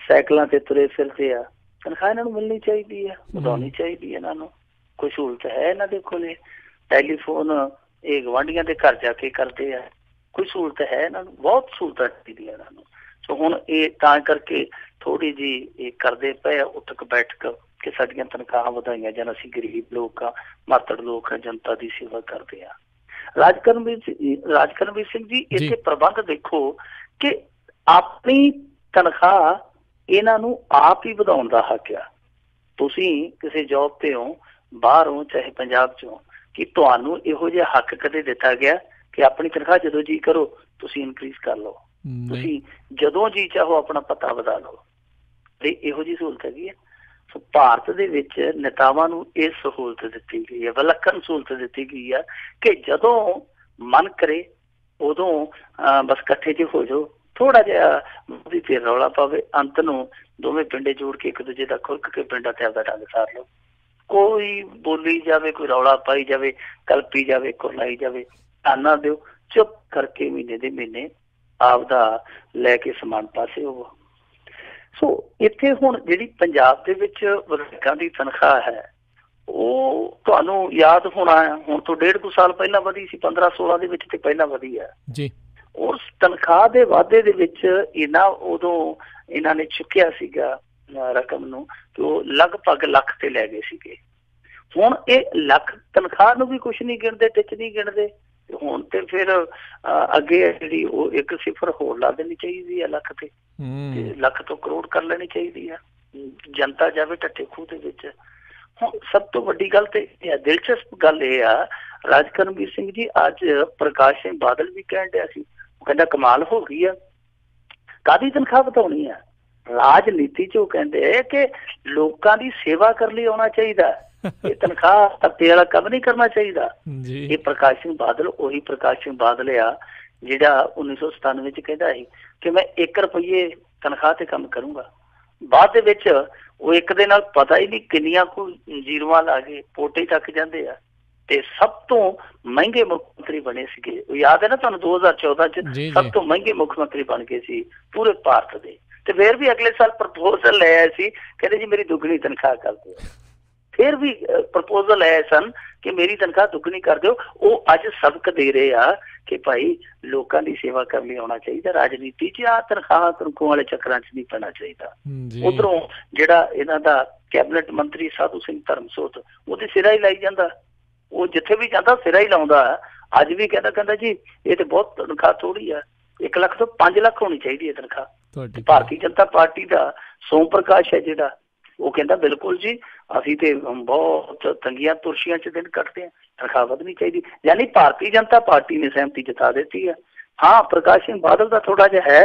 ਸਾਈਕਲਾਂ ਤੇ ਤੁਰੇ ਫਿਰਦੇ ਆ। ਤਨਖਾਹ ਇਹਨਾਂ ਨੂੰ ਮਿਲਣੀ ਚਾਹੀਦੀ ਹੈ, ਵਧਾਉਣੀ ਚਾਹੀਦੀ ਹੈ। ਇਹਨਾਂ ਨੂੰ ਕੋਈ ਸਹੂਲਤ ਹੈ ਇਹਨਾਂ ਦੇ ਕੋਲੇ? ਟੈਲੀਫੋਨ ਇਹ ਗੁਆਂਢੀਆਂ ਦੇ ਘਰ ਜਾ ਕੇ ਕਰਦੇ ਆ, ਕੋਈ ਸਹੂਲਤ ਹੈ ਇਹਨਾਂ ਨੂੰ? ਬਹੁਤ ਸਹੂਲਤਾਂ ਚਾਹੀਦੀਆਂ ਇਹਨਾਂ ਨੂੰ। ਸੋ ਹੁਣ ਇਹ ਤਾਂ ਕਰਕੇ ਥੋੜੀ ਜਿਹੀ ਇਹ ਕਰਦੇ ਪਏ ਆ ਉੱਠਕ ਬੈਠਕ ਕਿ ਸਾਡੀਆਂ ਤਨਖਾਹਾਂ ਵਧਾਈਆਂ ਜਾਣ, ਅਸੀਂ ਗਰੀਬ ਲੋਕ ਆ, ਮਾਤੜ ਲੋਕ ਆ, ਜਨਤਾ ਦੀ ਸੇਵਾ ਕਰਦੇ ਆ। ਰਾਜਕਰਮਵੀਰ ਸਿੰਘ ਜੀ, ਇੱਥੇ ਪ੍ਰਬੰਧ ਦੇਖੋ ਕਿ ਆਪਣੀ ਤਨਖਾਹ ਇਹਨਾਂ ਨੂੰ ਆਪ ਹੀ ਵਧਾਉਣ ਦਾ ਹੱਕ ਆ। ਤੁਸੀਂ ਕਿਸੇ ਜੋਬ ਤੇ ਹੋ, ਬਾਹਰ ਹੋ ਚਾਹੇ ਪੰਜਾਬ 'ਚ ਹੋ, ਕਿ ਤੁਹਾਨੂੰ ਇਹੋ ਜਿਹਾ ਹੱਕ ਕਦੇ ਦਿੱਤਾ ਗਿਆ ਕਿ ਆਪਣੀ ਤਨਖਾਹ ਜਦੋਂ ਜੀ ਕਰੋ ਤੁਸੀਂ ਇਨਕਰੀਜ਼ ਕਰ ਲਓ, ਤੁਸੀਂ ਜਦੋਂ ਜੀ ਚਾਹੋ ਆਪਣਾ ਪਤਾ ਵਧਾ ਲਓ? ਤੇ ਇਹੋ ਜਿਹੀ ਸਹੂਲਤ ਹੈਗੀ ਹੈ। ਸੋ ਭਾਰਤ ਦੇ ਵਿੱਚ ਨੇਤਾਵਾਂ ਨੂੰ ਇਹ ਸਹੂਲਤ ਦਿੱਤੀ ਗਈ ਹੈ, ਵਿਲੱਖਣ ਸਹੂਲਤ ਦਿੱਤੀ ਗਈ ਹੈ ਕਿ ਜਦੋਂ ਮਨ ਕਰੇ ਉਦੋਂ ਬਸ ਇਕੱਠੇ 'ਚ ਹੋ ਜਾਓ, ਥੋੜਾ ਜਿਹਾ ਵੀ ਫਿਰ ਰੌਲਾ ਪਾਵੇ, ਅੰਤ ਨੂੰ ਦੋਵੇਂ ਪਿੰਡੇ ਜੋੜ ਕੇ ਇੱਕ ਦੂਜੇ ਦਾ ਖੁਰਕ ਕੇ ਪਿੰਡਾਂ ਤੇ ਆਪਦਾ ਡੰਗ ਸਾਰ ਲਓ। ਕੋਈ ਬੋਲੀ ਜਾਵੇ, ਕੋਈ ਰੌਲਾ ਪਾਈ ਜਾਵੇ, ਕਲਪੀ ਜਾਵੇ, ਕੁਰਲਾਈ ਜਾਵੇ, ਆਨਾ ਦਿਓ, ਚੁੱਪ ਕਰਕੇ ਮਹੀਨੇ ਦੇ ਮਹੀਨੇ ਆਪਦਾ ਲੈ ਕੇ ਸਮਾਨ ਪਾਸੇ ਹੋਵੋ। ਸੋ ਇੱਥੇ ਹੁਣ ਜਿਹੜੀ ਪੰਜਾਬ ਦੇ ਵਿੱਚ ਵਿਧਾਇਕਾਂ ਦੀ ਤਨਖਾਹ ਹੈ, ਉਹ ਤੁਹਾਨੂੰ ਯਾਦ ਹੋਣਾ, ਹੁਣ ਤੋਂ 1.5 ਸਾਲ ਪਹਿਲਾਂ ਵਧੀ ਸੀ, 15-16 ਦੇ ਵਿੱਚ ਤੇ ਪਹਿਲਾਂ ਵਧੀ ਹੈ ਜੀ। ਉਸ ਤਨਖਾਹ ਦੇ ਵਾਧੇ ਦੇ ਵਿੱਚ ਉਦੋਂ ਇਹਨਾਂ ਨੇ ਚੁੱਕਿਆ ਸੀਗਾ ਰਕਮ ਨੂੰ ਕਿ ਉਹ ਲਗਭਗ ਲੱਖ ਤੇ ਲੈ ਗਏ ਸੀਗੇ। ਹੁਣ ਇਹ ਲੱਖ ਤਨਖਾਹ ਨੂੰ ਵੀ ਕੁਛ ਨਹੀਂ ਗਿਣਦੇ, ਟਿੱਚ ਨਹੀਂ ਗਿਣਦੇ। ਹੁਣ ਤੇ ਫਿਰ ਅੱਗੇ ਜਿਹੜੀ ਉਹ ਇੱਕ ਸਿਫਰ ਹੋਰ ਲਾ ਦੇਣੀ ਚਾਹੀਦੀ ਹੈ ਲੱਖ ਤੇ ਲੱਖ ਤੋਂ ਕਰੋੜ ਕਰ ਲੈਣੀ ਚਾਹੀਦੀ ਹੈ। ਜਨਤਾ ਜਾਵੇ ਢੱਠੇ ਖੂਹ ਦੇ ਵਿੱਚ। ਹੁਣ ਸਭ ਤੋਂ ਵੱਡੀ ਗੱਲ ਤੇ ਦਿਲਚਸਪ ਗੱਲ ਇਹ ਆ, ਰਾਜਕਰਮਵੀਰ ਸਿੰਘ ਜੀ, ਅੱਜ ਪ੍ਰਕਾਸ਼ ਸਿੰਘ ਬਾਦਲ ਵੀ ਕਹਿਣ ਡਿਆ ਸੀ, ਉਹ ਕਹਿੰਦਾ ਕਮਾਲ ਹੋ ਗਈ ਆ, ਕਾਹਦੀ ਤਨਖਾਹ ਵਧਾਉਣੀ ਆ? ਰਾਜਨੀਤੀ 'ਚ ਉਹ ਕਹਿੰਦੇ ਕਿ ਲੋਕਾਂ ਦੀ ਸੇਵਾ ਕਰਨ ਲਈ ਆਉਣਾ ਚਾਹੀਦਾ, ਇਹ ਤਨਖਾਹ ਧੱਤੇ ਵਾਲਾ ਕੰਮ ਨਹੀਂ ਕਰਨਾ ਚਾਹੀਦਾ। ਇਹ ਪ੍ਰਕਾਸ਼ ਸਿੰਘ ਬਾਦਲ ਉਹੀ ਪ੍ਰਕਾਸ਼ ਸਿੰਘ ਬਾਦਲ ਆ ਜਿਹੜਾ 1997 'ਚ ਕਹਿੰਦਾ ਸੀ ਕਿ ਮੈਂ 1 ਰੁਪਈਏ ਤਨਖਾਹ ਤੇ ਕੰਮ ਕਰੂੰਗਾ। ਬਾਅਦ ਦੇ ਵਿੱਚ ਉਹ ਇੱਕ ਦੇ ਨਾਲ ਪਤਾ ਹੀ ਨਹੀਂ ਕਿੰਨੀਆਂ ਕੁ ਜ਼ੀਰੋਆਂ ਲਾ ਕੇ ਪੋਟੇ ਚੱਕ ਜਾਂਦੇ ਆ ਤੇ ਸਭ ਤੋਂ ਮਹਿੰਗੇ ਮੁੱਖ ਮੰਤਰੀ ਬਣੇ ਸੀਗੇ। ਉਹ ਯਾਦ ਹੈ ਨਾ ਤੁਹਾਨੂੰ, 2014 'ਚ ਸਭ ਤੋਂ ਮਹਿੰਗੇ ਮੁੱਖ ਮੰਤਰੀ ਬਣ ਗਏ ਸੀ ਪੂਰੇ ਭਾਰਤ ਦੇ। ਤੇ ਫਿਰ ਵੀ ਅਗਲੇ ਸਾਲ ਪ੍ਰਪੋਜ਼ਲ ਲੈ ਆਏ ਸੀ, ਕਹਿੰਦੇ ਜੀ ਮੇਰੀ ਦੁੱਗਣੀ ਤਨਖਾਹ ਕਰ ਦਿਓ। ਫਿਰ ਵੀ ਪ੍ਰਪੋਜ਼ਲ ਆਏ ਸਨ ਕਿ ਮੇਰੀ ਤਨਖਾਹ ਦੁੱਗਣੀ ਕਰ ਦਿਓ। ਉਹ ਅੱਜ ਸਬਕ ਦੇ ਰਹੇ ਆ ਕਿ ਭਾਈ ਲੋਕਾਂ ਦੀ ਸੇਵਾ ਕਰਨ ਲਈ ਆਉਣਾ ਚਾਹੀਦਾ। ਰਾਜਨੀਤੀ 'ਚ ਆਹ ਤਨਖਾਹਾਂ ਵਾਲੇ ਚੱਕਰਾਂ 'ਚ ਨਹੀਂ ਪੈਣਾ ਚਾਹੀਦਾ। ਉਧਰੋਂ ਜਿਹੜਾ ਇਹਨਾਂ ਦਾ ਕੈਬਨਿਟ ਮੰਤਰੀ ਸਾਧੂ ਸਿੰਘ ਧਰਮਸੋਤ, ਉਹਦੇ ਸਿਰਾ ਹੀ ਲਾਈ ਜਾਂਦਾ, ਉਹ ਜਿੱਥੇ ਵੀ ਜਾਂਦਾ ਸਿਰਾ ਹੀ ਲਾਉਂਦਾ। ਅੱਜ ਵੀ ਕਹਿੰਦਾ ਜੀ ਇਹ ਤੇ ਬਹੁਤ ਤਨਖਾਹ ਥੋੜੀ ਆ, 1 ਲੱਖ ਤੋਂ 5 ਲੱਖ ਹੋਣੀ ਚਾਹੀਦੀ ਹੈ ਤਨਖਾਹ। ਭਾਰਤੀ ਜਨਤਾ ਪਾਰਟੀ ਦਾ ਸੋਮ ਪ੍ਰਕਾਸ਼ ਹੈ ਜਿਹੜਾ, ਉਹ ਕਹਿੰਦਾ ਬਿਲਕੁਲ ਜੀ ਅਸੀਂ ਤੇ ਬਹੁਤ ਤੰਗੀਆਂ ਤੁਰਸ਼ੀਆਂ 'ਚ ਦਿਨ ਕੱਟਦੇ ਹਾਂ, ਤਨਖਾਹ ਵਧਣੀ ਚਾਹੀਦੀ। ਯਾਨੀ ਭਾਰਤੀ ਜਨਤਾ ਪਾਰਟੀ ਨੇ ਸਹਿਮਤੀ ਜਤਾ ਦਿੱਤੀ ਹੈ। ਹਾਂ, ਪ੍ਰਕਾਸ਼ ਸਿੰਘ ਬਾਦਲ ਦਾ ਥੋੜਾ ਜਿਹਾ ਹੈ,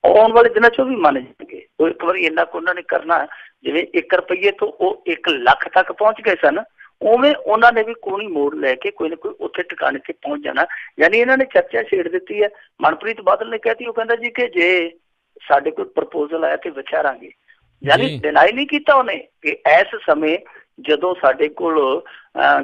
ਆਉਣ ਵਾਲੇ ਦਿਨਾਂ 'ਚ ਉਹ ਵੀ ਮੰਨ ਜਾਣਗੇ। ਉਹ ਇੱਕ ਵਾਰੀ ਇੰਨਾ ਕੁ ਉਹਨਾਂ ਨੇ ਕਰਨਾ, ਜਿਵੇਂ 1 ਰੁਪਈਏ ਤੋਂ ਉਹ 1 ਲੱਖ ਤੱਕ ਪਹੁੰਚ ਗਏ ਸਨ, ਉਵੇਂ ਉਹਨਾਂ ਨੇ ਵੀ ਕੋਣੀ ਮੋੜ ਲੈ ਕੇ ਕੋਈ ਨਾ ਕੋਈ ਉੱਥੇ ਟਿਕਾਣੇ ਤੇ ਪਹੁੰਚ ਜਾਣਾ। ਯਾਨੀ ਇਹਨਾਂ ਨੇ ਚਰਚਾ ਛੇੜ ਦਿੱਤੀ ਹੈ। ਮਨਪ੍ਰੀਤ ਬਾਦਲ ਨੇ ਕਹਿਤੀ, ਉਹ ਕਹਿੰਦਾ ਜੀ ਕਿ ਜੇ ਸਾਡੇ ਕੋਲ ਪ੍ਰਪੋਜ਼ਲ ਆਇਆ ਤੇ ਵਿਚਾਰਾਂਗੇ। ਯਾਨੀ ਡਿਨਾਈ ਨਹੀਂ ਕੀਤਾ ਉਹਨੇ ਕਿ ਇਸ ਸਮੇਂ ਜਦੋਂ ਸਾਡੇ ਕੋਲ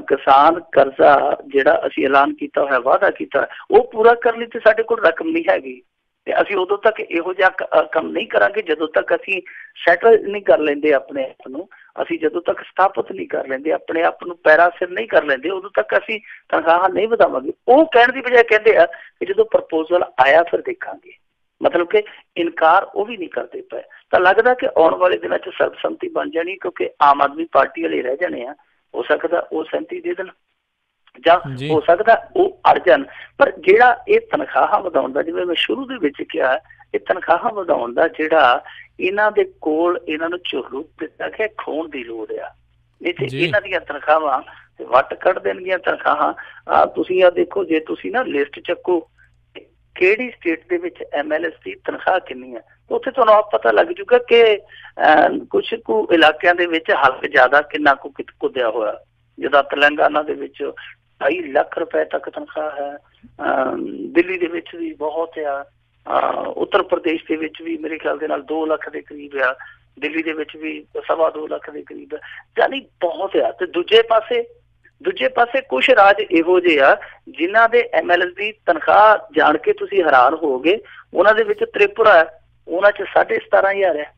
ਕਿਸਾਨ ਕਰਜ਼ਾ ਜਿਹੜਾ ਅਸੀਂ ਐਲਾਨ ਕੀਤਾ ਹੋਇਆ, ਵਾਅਦਾ ਕੀਤਾ, ਉਹ ਪੂਰਾ ਕਰਨ ਲਈ ਤੇ ਸਾਡੇ ਕੋਲ ਰਕਮ ਨਹੀਂ ਹੈਗੀ। ਤੇ ਅਸੀਂ ਉਦੋਂ ਤੱਕ ਇਹੋ ਜਿਹਾ ਕੰਮ ਨਹੀਂ ਕਰਾਂਗੇ ਜਦੋਂ ਤੱਕ ਅਸੀਂ ਸੈਟਲ ਨਹੀਂ ਕਰ ਲੈਂਦੇ ਆਪਣੇ ਆਪ ਨੂੰ, ਅਸੀਂ ਜਦੋਂ ਤੱਕ ਸਥਾਪਿਤ ਨਹੀਂ ਕਰ ਲੈਂਦੇ ਆਪਣੇ ਆਪ ਨੂੰ, ਪੈਰਾਂ ਸਿਰ ਨਹੀਂ ਕਰ ਲੈਂਦੇ, ਉਦੋਂ ਤੱਕ ਅਸੀਂ ਤਨਖਾਹਾਂ ਨਹੀਂ ਵਧਾਵਾਂਗੇ। ਉਹ ਕਹਿਣ ਦੀ ਬਜਾਏ ਕਹਿੰਦੇ ਆ ਕਿ ਜਦੋਂ ਪ੍ਰਪੋਜ਼ਲ ਆਇਆ ਫਿਰ ਦੇਖਾਂਗੇ, ਮਤਲਬ ਕਿ ਇਨਕਾਰ ਉਹ ਵੀ ਨਹੀਂ ਕਰਦੇ ਪਏ। ਤਾਂ ਲੱਗਦਾ ਕਿ ਆਉਣ ਵਾਲੇ ਦਿਨਾਂ 'ਚ ਸਰਬਸੰਮਤੀ ਬਣ ਜਾਣੀ, ਕਿਉਂਕਿ ਆਮ ਆਦਮੀ ਪਾਰਟੀ ਵਾਲੇ ਰਹਿ ਜਾਣੇ ਆ, ਹੋ ਸਕਦਾ ਉਹ ਸਹਿਮਤੀ ਦੇ ਦੇਣ ਜਾਂ ਹੋ ਸਕਦਾ ਉਹ ਅੜ ਜਾਣ। ਪਰ ਜਿਹੜਾ ਇਹ ਤਨਖਾਹਾਂ ਵਧਾਉਣ ਦਾ, ਜਿਵੇਂ ਮੈਂ ਸ਼ੁਰੂ ਦੇ ਵਿੱਚ ਕਿਹਾ, ਇਹ ਤਨਖਾਹਾਂ ਵਧਾਉਣ ਦਾ ਜਿਹੜਾ ਇਹਨਾਂ ਦੇ ਕੋਲ ਇਹਨਾਂ ਨੂੰ ਝੁਰਲੂ ਦਿੱਤਾ ਕਿ ਖੋਣ ਦੀ ਲੋੜ ਆ, ਨਹੀਂ ਤੇ ਇਹਨਾਂ ਦੀਆਂ ਤਨਖਾਹਾਂ ਵੱਟ ਕੱਢ ਦੇਣਗੀਆਂ ਤਨਖਾਹਾਂ। ਤੁਸੀਂ ਆ ਦੇਖੋ, ਜੇ ਤੁਸੀਂ ਨਾ ਲਿਸਟ ਚੱਕੋ ਕਿਹੜੀ ਸਟੇਟ ਦੇ ਵਿੱਚ MLS ਦੀ ਤਨਖਾਹ ਕਿੰਨੀ ਹੈ, ਉੱਥੇ ਤੁਹਾਨੂੰ ਆਪ ਪਤਾ ਲੱਗ ਜੂਗਾ ਕਿ ਕੁਛ ਕੁ ਇਲਾਕਿਆਂ ਦੇ ਵਿੱਚ ਹੱਕ ਜ਼ਿਆਦਾ ਕਿੰਨਾ ਕੁ ਕੁੱਦਿਆ ਹੋਇਆ। ਜਿੱਦਾਂ ਤੇਲੰਗਾਨਾ ਦੇ ਵਿੱਚ 2.5 ਲੱਖ ਰੁਪਏ ਤੱਕ ਤਨਖਾਹ ਹੈ, ਦਿੱਲੀ ਦੇ ਵਿੱਚ ਵੀ ਬਹੁਤ ਆ, ਉੱਤਰ ਪ੍ਰਦੇਸ਼ ਦੇ ਵਿੱਚ ਵੀ ਮੇਰੇ ਖਿਆਲ ਦੇ ਨਾਲ 2 ਲੱਖ ਦੇ ਕਰੀਬ ਆ, ਦਿੱਲੀ ਦੇ ਵਿੱਚ ਵੀ 2.25 ਲੱਖ ਦੇ ਕਰੀਬ ਆ, ਯਾਨੀ ਬਹੁਤ ਆ। ਤੇ ਦੂਜੇ ਪਾਸੇ ਕੁਛ ਰਾਜ ਇਹੋ ਜਿਹੇ ਆ ਜਿਨ੍ਹਾਂ ਦੇ MLS ਦੀ ਤਨਖਾਹ ਜਾਣ ਕੇ ਤੁਸੀਂ ਹੈਰਾਨ ਹੋਵੋਗੇ। ਉਹਨਾਂ ਦੇ ਵਿੱਚ ਤ੍ਰਿਪੁਰਾ ਹੈ, ਉਹਨਾਂ 'ਚ 17,500 ਆ,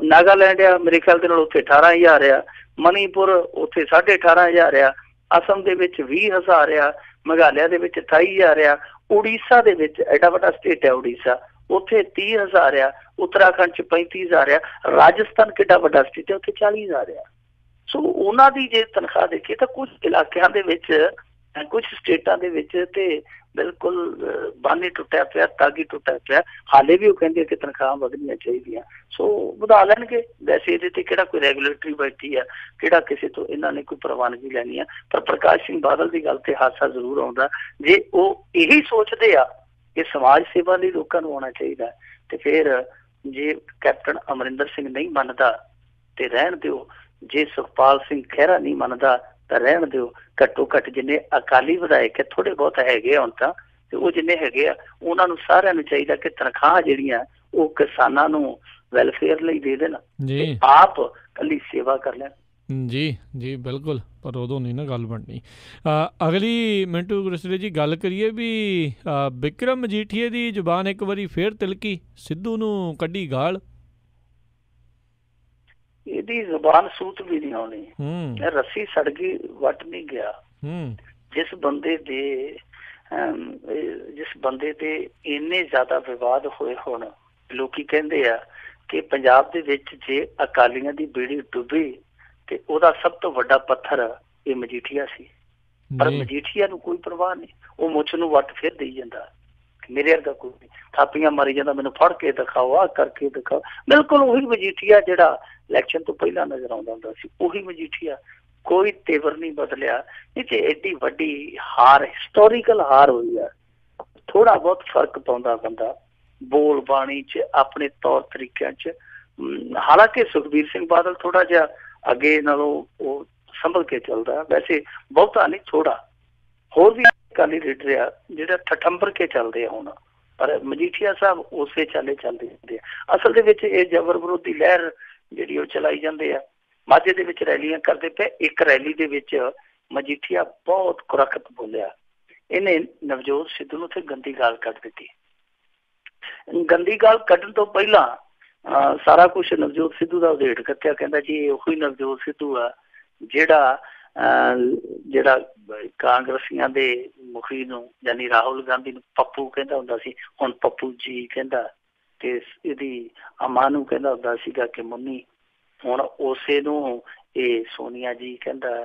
ਨਾਗਾਲੈਂਡ ਆ ਮੇਰੇ ਖਿਆਲ ਦੇ ਨਾਲ ਉੱਥੇ 18,000 ਆ, ਮਣੀਪੁਰ ਉੱਥੇ 18,500 ਆ, ਅਸਮ ਦੇ ਵਿੱਚ 20,000 ਆ, ਮੇਘਾਲਿਆ ਦੇ ਵਿੱਚ 28,000 ਆ, ਉੜੀਸਾ ਦੇ ਵਿੱਚ ਐਡਾ ਵੱਡਾ ਸਟੇਟ ਹੈ ਉੜੀਸਾ, ਉੱਥੇ 30,000 ਆ, ਉੱਤਰਾਖੰਡ 'ਚ 35,000 ਆ, ਰਾਜਸਥਾਨ ਕਿੱਡਾ ਵੱਡਾ ਸਟੇਟ ਹੈ ਉੱਥੇ 40,000 ਆ। ਸੋ ਉਹਨਾਂ ਦੀ ਜੇ ਤਨਖਾਹ ਦੇਖੀਏ ਤਾਂ ਕੁਝ ਇਲਾਕਿਆਂ ਦੇ ਵਿੱਚ, ਕੁਝ ਸਟੇਟਾਂ ਦੇ ਵਿੱਚ ਤੇ ਬਿਲਕੁਲ ਬਾਨੀ ਟੁੱਟਿਆ ਪਿਆ, ਤਾਗੀ ਟੁੱਟਿਆ ਪਿਆ। ਹਾਲੇ ਵੀ ਉਹ ਕਹਿੰਦੇ ਕਿ ਤਨਖਾਹਾਂ ਵਧਣੀਆਂ ਚਾਹੀਦੀਆਂ, ਸੋ ਵਧਾ ਲੈਣਗੇ। ਵੈਸੇ ਇਹਦੇ ਤੇ ਕਿਹੜਾ ਕੋਈ ਰੈਗੂਲੇਟਰੀ ਬੈਠੀ ਆ, ਕਿਹੜਾ ਕਿਸੇ ਤੋਂ ਇਹਨਾਂ ਨੇ ਕੋਈ ਪ੍ਰਵਾਨਗੀ ਲੈਣੀ ਆ। ਪਰ ਪ੍ਰਕਾਸ਼ ਸਿੰਘ ਬਾਦਲ ਦੀ ਗੱਲ ਤੇ ਹਾਸਾ ਜ਼ਰੂਰ ਆਉਂਦਾ, ਜੇ ਉਹ ਇਹੀ ਸੋਚਦੇ ਆ ਕਿ ਸਮਾਜ ਸੇਵਾ ਲਈ ਲੋਕਾਂ ਨੂੰ ਆਉਣਾ ਚਾਹੀਦਾ, ਤੇ ਫਿਰ ਜੇ ਕੈਪਟਨ ਅਮਰਿੰਦਰ ਸਿੰਘ ਨਹੀਂ ਮੰਨਦਾ ਤੇ ਰਹਿਣ ਦਿਓ, ਜੇ ਸੁਖਪਾਲ ਸਿੰਘ ਖਹਿਰਾ ਨਹੀਂ ਮੰਨਦਾ ਤਾਂ ਰਹਿਣ ਦਿਓ। ਘੱਟੋ ਘੱਟ ਜਿੰਨੇ ਅਕਾਲੀ ਵਿਧਾਇਕ ਥੋੜੇ ਬਹੁਤ ਹੈਗੇ ਹੁਣ ਤਾਂ, ਤੇ ਉਹ ਜਿੰਨੇ ਹੈਗੇ ਆ ਉਹਨਾਂ ਨੂੰ ਸਾਰਿਆਂ ਨੂੰ ਚਾਹੀਦਾ ਕਿ ਤਨਖਾਹ ਜਿਹੜੀਆਂ ਉਹ ਕਿਸਾਨਾਂ ਨੂੰ ਵੈਲਫੇਅਰ ਲਈ ਦੇ ਦੇਣ, ਆਪ ਕੱਲੀ ਸੇਵਾ ਕਰ ਲੈਣ। ਜੀ ਬਿਲਕੁਲ, ਪਰ ਉਦੋਂ ਨਹੀਂ ਨਾ ਗੱਲ ਬਣਨੀ। ਅਗਲੀ ਮਿੰਟੂ ਗੁਰਸਰੇ ਜੀ ਗੱਲ ਕਰੀਏ ਵੀ ਬਿਕਰਮ ਮਜੀਠੀਏ ਦੀ ਜ਼ੁਬਾਨ ਇੱਕ ਵਾਰੀ ਫੇਰ ਤਿਲਕੀ, ਸਿੱਧੂ ਨੂੰ ਕੱਢੀ ਗਾਲ। ਇਹਦੀ ਜ਼ੁਬਾਨ ਸੂਤ ਵੀ ਨਹੀਂ ਆਉਣੀ, ਰੱਸੀ ਸੜ ਗਈ ਵੱਟ ਨਹੀਂ ਗਿਆ। ਜਿਸ ਬੰਦੇ ਦੇ ਇੰਨੇ ਜ਼ਿਆਦਾ ਵਿਵਾਦ ਹੋਏ, ਹੁਣ ਲੋਕੀ ਕਹਿੰਦੇ ਆ ਕਿ ਪੰਜਾਬ ਦੇ ਵਿੱਚ ਜੇ ਅਕਾਲੀਆਂ ਦੀ ਬੇੜੀ ਡੁੱਬੀ ਤੇ ਉਹਦਾ ਸਭ ਤੋਂ ਵੱਡਾ ਪੱਥਰ ਇਹ ਮਜੀਠੀਆ ਸੀ। ਪਰ ਮਜੀਠੀਆ ਨੂੰ ਕੋਈ ਪਰਵਾਹ ਨਹੀਂ, ਉਹ ਮੁੱਛ ਨੂੰ ਵੱਟ ਫਿਰ ਦੇਈ ਜਾਂਦਾ, ਮੇਰੇ ਵਰਗਾ ਕੋਈ ਨਹੀਂ, ਥਾਪੀਆਂ ਮਾਰੀ ਜਾਂਦਾ, ਮੈਨੂੰ ਫੜ ਕੇ ਦਿਖਾਓ, ਆਹ ਕਰਕੇ ਦਿਖਾਓ। ਬਿਲਕੁਲ ਉਹੀ ਮਜੀਠੀਆ ਜਿਹੜਾ ਇਲੈਕਸ਼ਨ ਤੋਂ ਪਹਿਲਾਂ ਨਜ਼ਰ ਆਉਂਦਾ ਹੁੰਦਾ ਸੀ, ਉਹੀ ਮਜੀਠੀਆ, ਕੋਈ ਤੇਵਰ ਨਹੀਂ ਬਦਲਿਆ। ਨਹੀਂ ਤੇ ਐਡੀ ਵੱਡੀ ਹਾਰ, ਹਿਸਟੋਰੀਕਲ ਹਾਰ ਹੋਈ ਆ। ਥੋੜਾ ਬਹੁਤ ਫਰਕ ਪਾਉਂਦਾ ਬੰਦਾ ਬੋਲ ਬਾਣੀ 'ਚ, ਆਪਣੇ ਤੌਰ ਤਰੀਕਿਆਂ 'ਚ। ਹਾਲਾਂਕਿ ਸੁਖਬੀਰ ਸਿੰਘ ਬਾਦਲ ਥੋੜਾ ਜਿਹਾ ਅੱਗੇ ਨਾਲੋਂ ਉਹ ਸੰਭਲ ਕੇ ਚੱਲਦਾ, ਵੈਸੇ ਬਹੁਤਾ ਨਹੀਂ, ਥੋੜਾ। ਹੋਰ ਵੀ ਅਕਾਲੀ ਲੀਡਰ ਆ ਜਿਹੜਾ ਠਠੰਬਰ ਕੇ ਚੱਲਦੇ ਆ ਹੁਣ, ਪਰ ਮਜੀਠੀਆ ਸਾਹਿਬ ਉਸੇ ਚਾਲੇ ਚੱਲਦੇ ਹੁੰਦੇ ਆ। ਅਸਲ ਦੇ ਵਿੱਚ ਇਹ ਜਬਰ ਵਿਰੋਧੀ ਲਹਿਰ ਜਿਹੜੀ ਉਹ ਚਲਾਈ ਜਾਂਦੇ ਆ। ਮਾਝੇ ਦੇ ਵਿੱਚ ਰੈਲੀਆਂ ਕਰਦੇ ਪਏ, ਇੱਕ ਰੈਲੀ ਦੇ ਵਿੱਚ ਮਜੀਠੀਆ ਬਹੁਤ ਕੁਰਖਤ ਬੋਲਿਆ, ਇਹਨੇ ਨਵਜੋਤ ਸਿੱਧੂ ਨੂੰ ਉੱਥੇ ਗੰਦੀ ਗਾਲ ਕੱਢ ਦਿੱਤੀ। ਗੰਦੀ ਗਾਲ ਕੱਢਣ ਤੋਂ ਪਹਿਲਾਂ ਸਾਰਾ ਕੁਛ ਨਵਜੋਤ ਸਿੱਧੂ ਦਾ ਉਧੇੜ ਕੱਟਿਆ, ਕਹਿੰਦਾ ਜੀ ਇਹ ਉਹੀ ਨਵਜੋਤ ਸਿੱਧੂ ਆ ਜਿਹੜਾ ਕਾਂਗਰਸੀਆਂ ਦੇ ਮੁਖੀ ਨੂੰ ਯਾਨੀ ਰਾਹੁਲ ਗਾਂਧੀ ਨੂੰ ਪੱਪੂ ਕਹਿੰਦਾ ਹੁੰਦਾ ਸੀ, ਹੁਣ ਪੱਪੂ ਜੀ ਕਹਿੰਦਾ, ਤੇ ਇਹਦੀ ਅਮਾ ਨੂੰ ਕਹਿੰਦਾ ਹੁੰਦਾ ਸੀਗਾ ਕਿ ਮੁੰਨੀ, ਹੁਣ ਉਸੇ ਨੂੰ ਇਹ ਸੋਨੀਆ ਜੀ ਕਹਿੰਦਾ।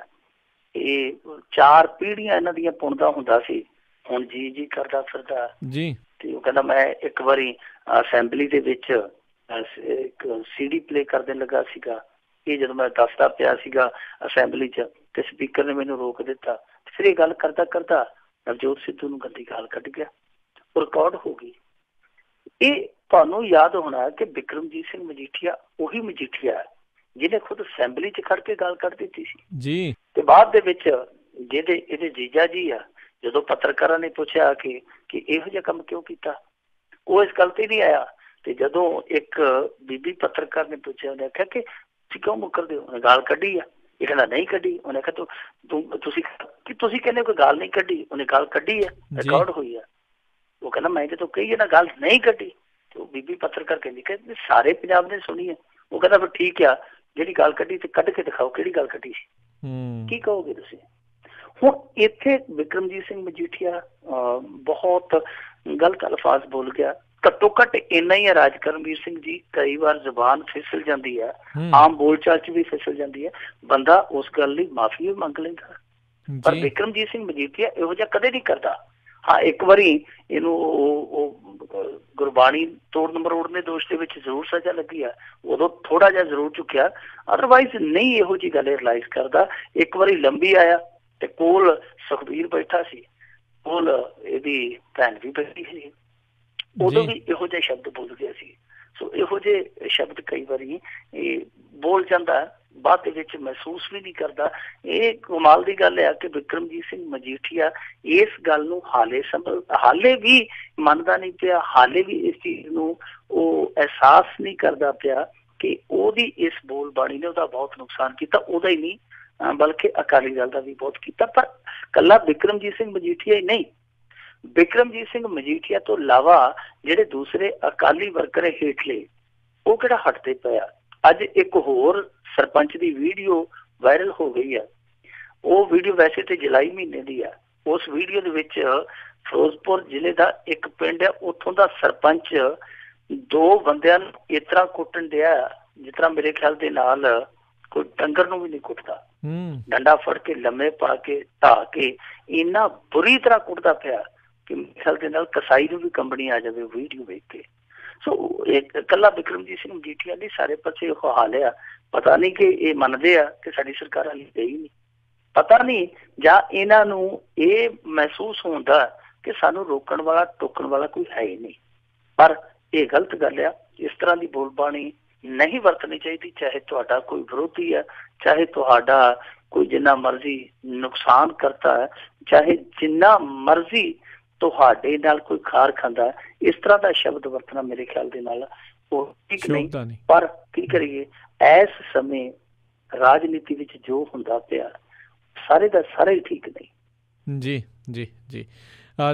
ਇਹ 4 ਪੀੜ੍ਹੀਆਂ ਇਹਨਾਂ ਦੀਆਂ ਪੁਣਦਾ ਹੁੰਦਾ ਸੀ, ਹੁਣ ਜੀ ਕਰਦਾ ਫਿਰਦਾ ਜੀ। ਤੇ ਉਹ ਕਹਿੰਦਾ ਮੈਂ ਇੱਕ ਵਾਰੀ ਅਸੈਂਬਲੀ ਦੇ ਵਿੱਚ ਇੱਕ CD ਪਲੇ ਕਰਦੇ ਲੱਗਾ ਸੀਗਾ, ਇਹ ਜਦੋਂ ਮੈਂ ਦੱਸਦਾ ਪਿਆ ਸੀਗਾ ਅਸੈਂਬਲੀ 'ਚ ਤੇ ਸਪੀਕਰ ਨੇ ਮੈਨੂੰ ਰੋਕ ਦਿੱਤਾ। ਫਿਰ ਇਹ ਗੱਲ ਕਰਦਾ ਨਵਜੋਤ ਸਿੱਧੂ ਨੂੰ ਗੰਦੀ ਗਾਲ ਕੱਢ ਗਿਆ, ਰਿਕਾਰਡ ਹੋ ਗਈ। ਇਹ ਤੁਹਾਨੂੰ ਯਾਦ ਹੋਣਾ ਕਿ ਬਿਕਰਮਜੀਤ ਸਿੰਘ ਮਜੀਠੀਆ ਉਹੀ ਮਜੀਠੀਆ ਜਿਹਨੇ ਖੁਦ ਅਸੈਂਬਲੀ 'ਚ ਖੜ ਕੇ ਗੱਲ ਕੱਢ ਦਿੱਤੀ ਸੀ ਜੀ। ਤੇ ਬਾਅਦ ਦੇ ਵਿੱਚ ਇਹਦੇ ਜੀਜਾ ਜੀ ਆ, ਜਦੋਂ ਪੱਤਰਕਾਰਾਂ ਨੇ ਪੁੱਛਿਆ ਕਿ ਇਹੋ ਜਿਹਾ ਕੰਮ ਕਿਉਂ ਕੀਤਾ, ਉਹ ਇਸ ਗੱਲ ਤੇ ਨਹੀਂ ਆਇਆ। ਤੇ ਜਦੋਂ ਇੱਕ ਬੀਬੀ ਪੱਤਰਕਾਰ ਨੇ ਪੁੱਛਿਆ, ਉਹਨੇ ਆਖਿਆ ਕਿ ਤੁਸੀਂ ਕਿਉਂ ਮੁੱਕਰਦੇ ਹੋ, ਉਹਨੇ ਗਾਲ ਕੱਢੀ ਆ। ਇਹ ਕਹਿੰਦਾ ਨਹੀਂ ਕੱਢੀ। ਉਹਨੇ ਆਖਿਆ ਤੁਸੀਂ ਕਹਿੰਦੇ ਕੋਈ ਗਾਲ ਨਹੀਂ ਕੱਢੀ, ਉਹਨੇ ਗਾਲ ਕੱਢੀ ਆ, ਰਿਕਾਰਡ ਹੋਈ ਆ। ਉਹ ਕਹਿੰਦਾ ਮੈਂ ਜਦੋਂ ਕਹੀ ਇਹਨਾਂ ਗੱਲ ਨਹੀਂ ਕੱਢੀ। ਤੇ ਉਹ ਬੀਬੀ ਪੱਤਰਕਾਰ ਕਹਿੰਦੀ ਕਿ ਸਾਰੇ ਪੰਜਾਬ ਨੇ ਸੁਣੀ ਹੈ। ਉਹ ਕਹਿੰਦਾ ਫਿਰ ਠੀਕ ਆ, ਜਿਹੜੀ ਗੱਲ ਕੱਢੀ ਤੇ ਕੱਢ ਕੇ ਦਿਖਾਓ ਕਿਹੜੀ ਗੱਲ ਕੱਢੀ ਸੀ, ਕੀ ਕਹੋਗੇ ਤੁਸੀਂ? ਹੁਣ ਇੱਥੇ ਬਿਕਰਮਜੀਤ ਸਿੰਘ ਮਜੀਠੀਆ ਬਹੁਤ ਗਲਤ ਅਲਫਾਜ਼ ਬੋਲ ਗਿਆ। ਘੱਟੋ ਘੱਟ ਇੰਨਾ ਹੀ ਹੈ ਰਾਜ ਕਰਮਵੀਰ ਸਿੰਘ ਜੀ, ਕਈ ਵਾਰ ਜ਼ੁਬਾਨ ਫਿਸਲ ਜਾਂਦੀ ਹੈ, ਆਮ ਬੋਲਚਾਲ ਚ ਵੀ ਫਿਸਲ ਜਾਂਦੀ ਹੈ, ਬੰਦਾ ਉਸ ਗੱਲ ਲਈ ਮਾਫੀ ਵੀ ਮੰਗ ਲੈਂਦਾ। ਪਰ ਬਿਕਰਮਜੀਤ ਸਿੰਘ ਮਜੀਠੀਆ ਇਹੋ ਜਿਹਾ ਕਦੇ ਨਹੀਂ ਕਰਦਾ। ਹਾਂ, ਇੱਕ ਵਾਰੀ ਇਹਨੂੰ ਉਹ ਗੁਰਬਾਣੀ ਤੋੜਨ ਮਰੋੜਨ ਦੇ ਦੋਸ਼ ਦੇ ਵਿੱਚ ਜ਼ਰੂਰ ਸਜ਼ਾ ਲੱਗੀ ਆ, ਉਦੋਂ ਥੋੜਾ ਜਿਹਾ ਜ਼ਰੂਰ ਚੁੱਕਿਆ, ਅਦਰਵਾਈਜ਼ ਨਹੀਂ ਇਹੋ ਜਿਹੀ ਗੱਲ ਰਿਅਲਾਈਜ਼ ਕਰਦਾ। ਇੱਕ ਵਾਰੀ ਲੰਬੀ ਆਇਆ ਤੇ ਕੋਲ ਸੁਖਬੀਰ ਬੈਠਾ ਸੀ, ਕੋਲ ਇਹਦੀ ਭੈਣ ਵੀ ਬੈਠੀ ਸੀ, ਉਦੋਂ ਵੀ ਇਹੋ ਜਿਹੇ ਸ਼ਬਦ ਬੋਲ ਗਿਆ ਸੀ। ਸੋ ਇਹੋ ਜਿਹੇ ਸ਼ਬਦ ਕਈ ਵਾਰੀ ਇਹ ਬੋਲ ਜਾਂਦਾ, ਬਾਅਦ ਦੇ ਵਿੱਚ ਮਹਿਸੂਸ ਵੀ ਨਹੀਂ ਕਰਦਾ। ਇਹ ਕਮਾਲ ਦੀ ਗੱਲ ਹੈ ਕਿ ਬਿਕਰਮਜੀਤ ਸਿੰਘ ਮਜੀਠੀਆ ਇਸ ਗੱਲ ਨੂੰ ਹਾਲੇ ਵੀ ਮੰਨਦਾ ਨਹੀਂ ਪਿਆ, ਹਾਲੇ ਵੀ ਇਸ ਚੀਜ਼ ਨੂੰ ਉਹ ਅਹਿਸਾਸ ਨਹੀਂ ਕਰਦਾ ਪਿਆ ਕਿ ਉਹਦੀ ਇਸ ਬੋਲਬਾਣੀ ਨੇ ਉਹਦਾ ਬਹੁਤ ਨੁਕਸਾਨ ਕੀਤਾ। ਉਹਦਾ ਹੀ ਨਹੀਂ ਬਲਕਿ ਅਕਾਲੀ ਦਲ ਦਾ ਵੀ ਬਹੁਤ ਕੀਤਾ। ਪਰ ਕੱਲਾ ਬਿਕਰਮਜੀਤ ਸਿੰਘ ਮਜੀਠੀਆ ਹੀ ਨਹੀਂ, ਬਿਕਰਮਜੀਤ ਸਿੰਘ ਮਜੀਠੀਆ ਤੋਂ ਇਲਾਵਾ ਜਿਹੜੇ ਦੂਸਰੇ ਅਕਾਲੀ ਵਰਕਰ ਹੇਠਲੇ ਉਹ ਕਿਹੜਾ ਹਟਦੇ ਪਿਆ। ਅੱਜ ਇੱਕ ਹੋਰ ਸਰਪੰਚ ਦੀ ਵੀਡੀਓ ਵਾਇਰਲ ਹੋ ਗਈ ਹੈ। ਉਹ ਵੀਡੀਓ ਵੈਸੇ ਤੇ ਜੁਲਾਈ ਮਹੀਨੇ ਦੀ ਆ। ਉਸ ਵੀਡੀਓ ਦੇ ਵਿੱਚ ਫਿਰੋਜ਼ਪੁਰ ਜ਼ਿਲ੍ਹੇ ਦਾ ਇੱਕ ਪਿੰਡ ਹੈ, ਉੱਥੋਂ ਦਾ ਸਰਪੰਚ ਦੋ ਬੰਦਿਆਂ ਨੂੰ ਇਸ ਤਰ੍ਹਾਂ ਕੁੱਟਣ ਡਿਆ ਜਿਸ ਤਰ੍ਹਾਂ ਮੇਰੇ ਖਿਆਲ ਦੇ ਨਾਲ ਕੋਈ ਡੰਗਰ ਨੂੰ ਵੀ ਨਹੀਂ ਕੁੱਟਦਾ। ਡੰਡਾ ਫੜ ਕੇ ਲੰਮੇ ਪਾ ਕੇ ਢਾ ਕੇ ਇੰਨਾ ਬੁਰੀ ਤਰ੍ਹਾਂ ਕੁੱਟਦਾ ਪਿਆ ਕਿ ਮੇਰੇ ਖਿਆਲ ਦੇ ਨਾਲ ਕਸਾਈ ਨੂੰ ਵੀ ਕੰਬਣੀ ਆ ਜਾਵੇ ਵੀਡੀਓ ਵੇਖ ਕੇ। ਸੋ ਇਹ ਇਕੱਲਾ ਬਿਕਰਮਜੀਤ ਸਿੰਘ ਮਜੀਠੀਆ ਦੀ ਸਾਰੇ ਪਾਸੇ ਉਹ ਹਾਲ ਆ। ਪਤਾ ਨਹੀਂ ਕਿ ਇਹ ਮੰਨਦੇ ਆ ਕਿ ਸਾਡੀ ਸਰਕਾਰ ਹਾਲੇ ਗਈ ਨਹੀਂ, ਪਤਾ ਨਹੀਂ, ਜਾਂ ਇਹਨਾਂ ਨੂੰ ਇਹ ਮਹਿਸੂਸ ਹੁੰਦਾ ਕਿ ਸਾਨੂੰ ਰੋਕਣ ਵਾਲਾ ਟੋਕਣ ਵਾਲਾ ਕੋਈ ਹੈ ਹੀ ਨਹੀਂ। ਪਰ ਇਹ ਗਲਤ ਗੱਲ ਆ। ਇਸ ਤਰ੍ਹਾਂ ਦੀ ਬੋਲਬਾਣੀ ਨਹੀਂ ਵਰਤਣੀ ਚਾਹੀਦੀ, ਚਾਹੇ ਤੁਹਾਡਾ ਕੋਈ ਵਿਰੋਧੀ ਹੈ, ਚਾਹੇ ਤੁਹਾਡਾ ਕੋਈ ਜਿੰਨਾ ਮਰਜ਼ੀ ਨੁਕਸਾਨ ਕਰਤਾ ਹੈ, ਚਾਹੇ ਜਿੰਨਾ ਮਰਜ਼ੀ ਤੁਹਾਡੇ ਨਾਲ ਕੋਈ ਖਾਰ ਖਾਂਦਾ, ਇਸ ਤਰ੍ਹਾਂ ਦਾ ਸ਼ਬਦ ਵਰਤਣਾ ਮੇਰੇ ਖਿਆਲ ਦੇ ਨਾਲ ਉਹ ਠੀਕ ਨਹੀਂ। ਪਰ ਕੀ ਕਰੀਏ, ਇਸ ਸਮੇਂ ਰਾਜਨੀਤੀ ਵਿੱਚ ਜੋ ਹੁੰਦਾ ਪਿਆ ਸਾਰੇ ਦਾ ਸਾਰਾ ਹੀ ਠੀਕ ਨਹੀਂ। ਜੀ ਜੀ ਜੀ।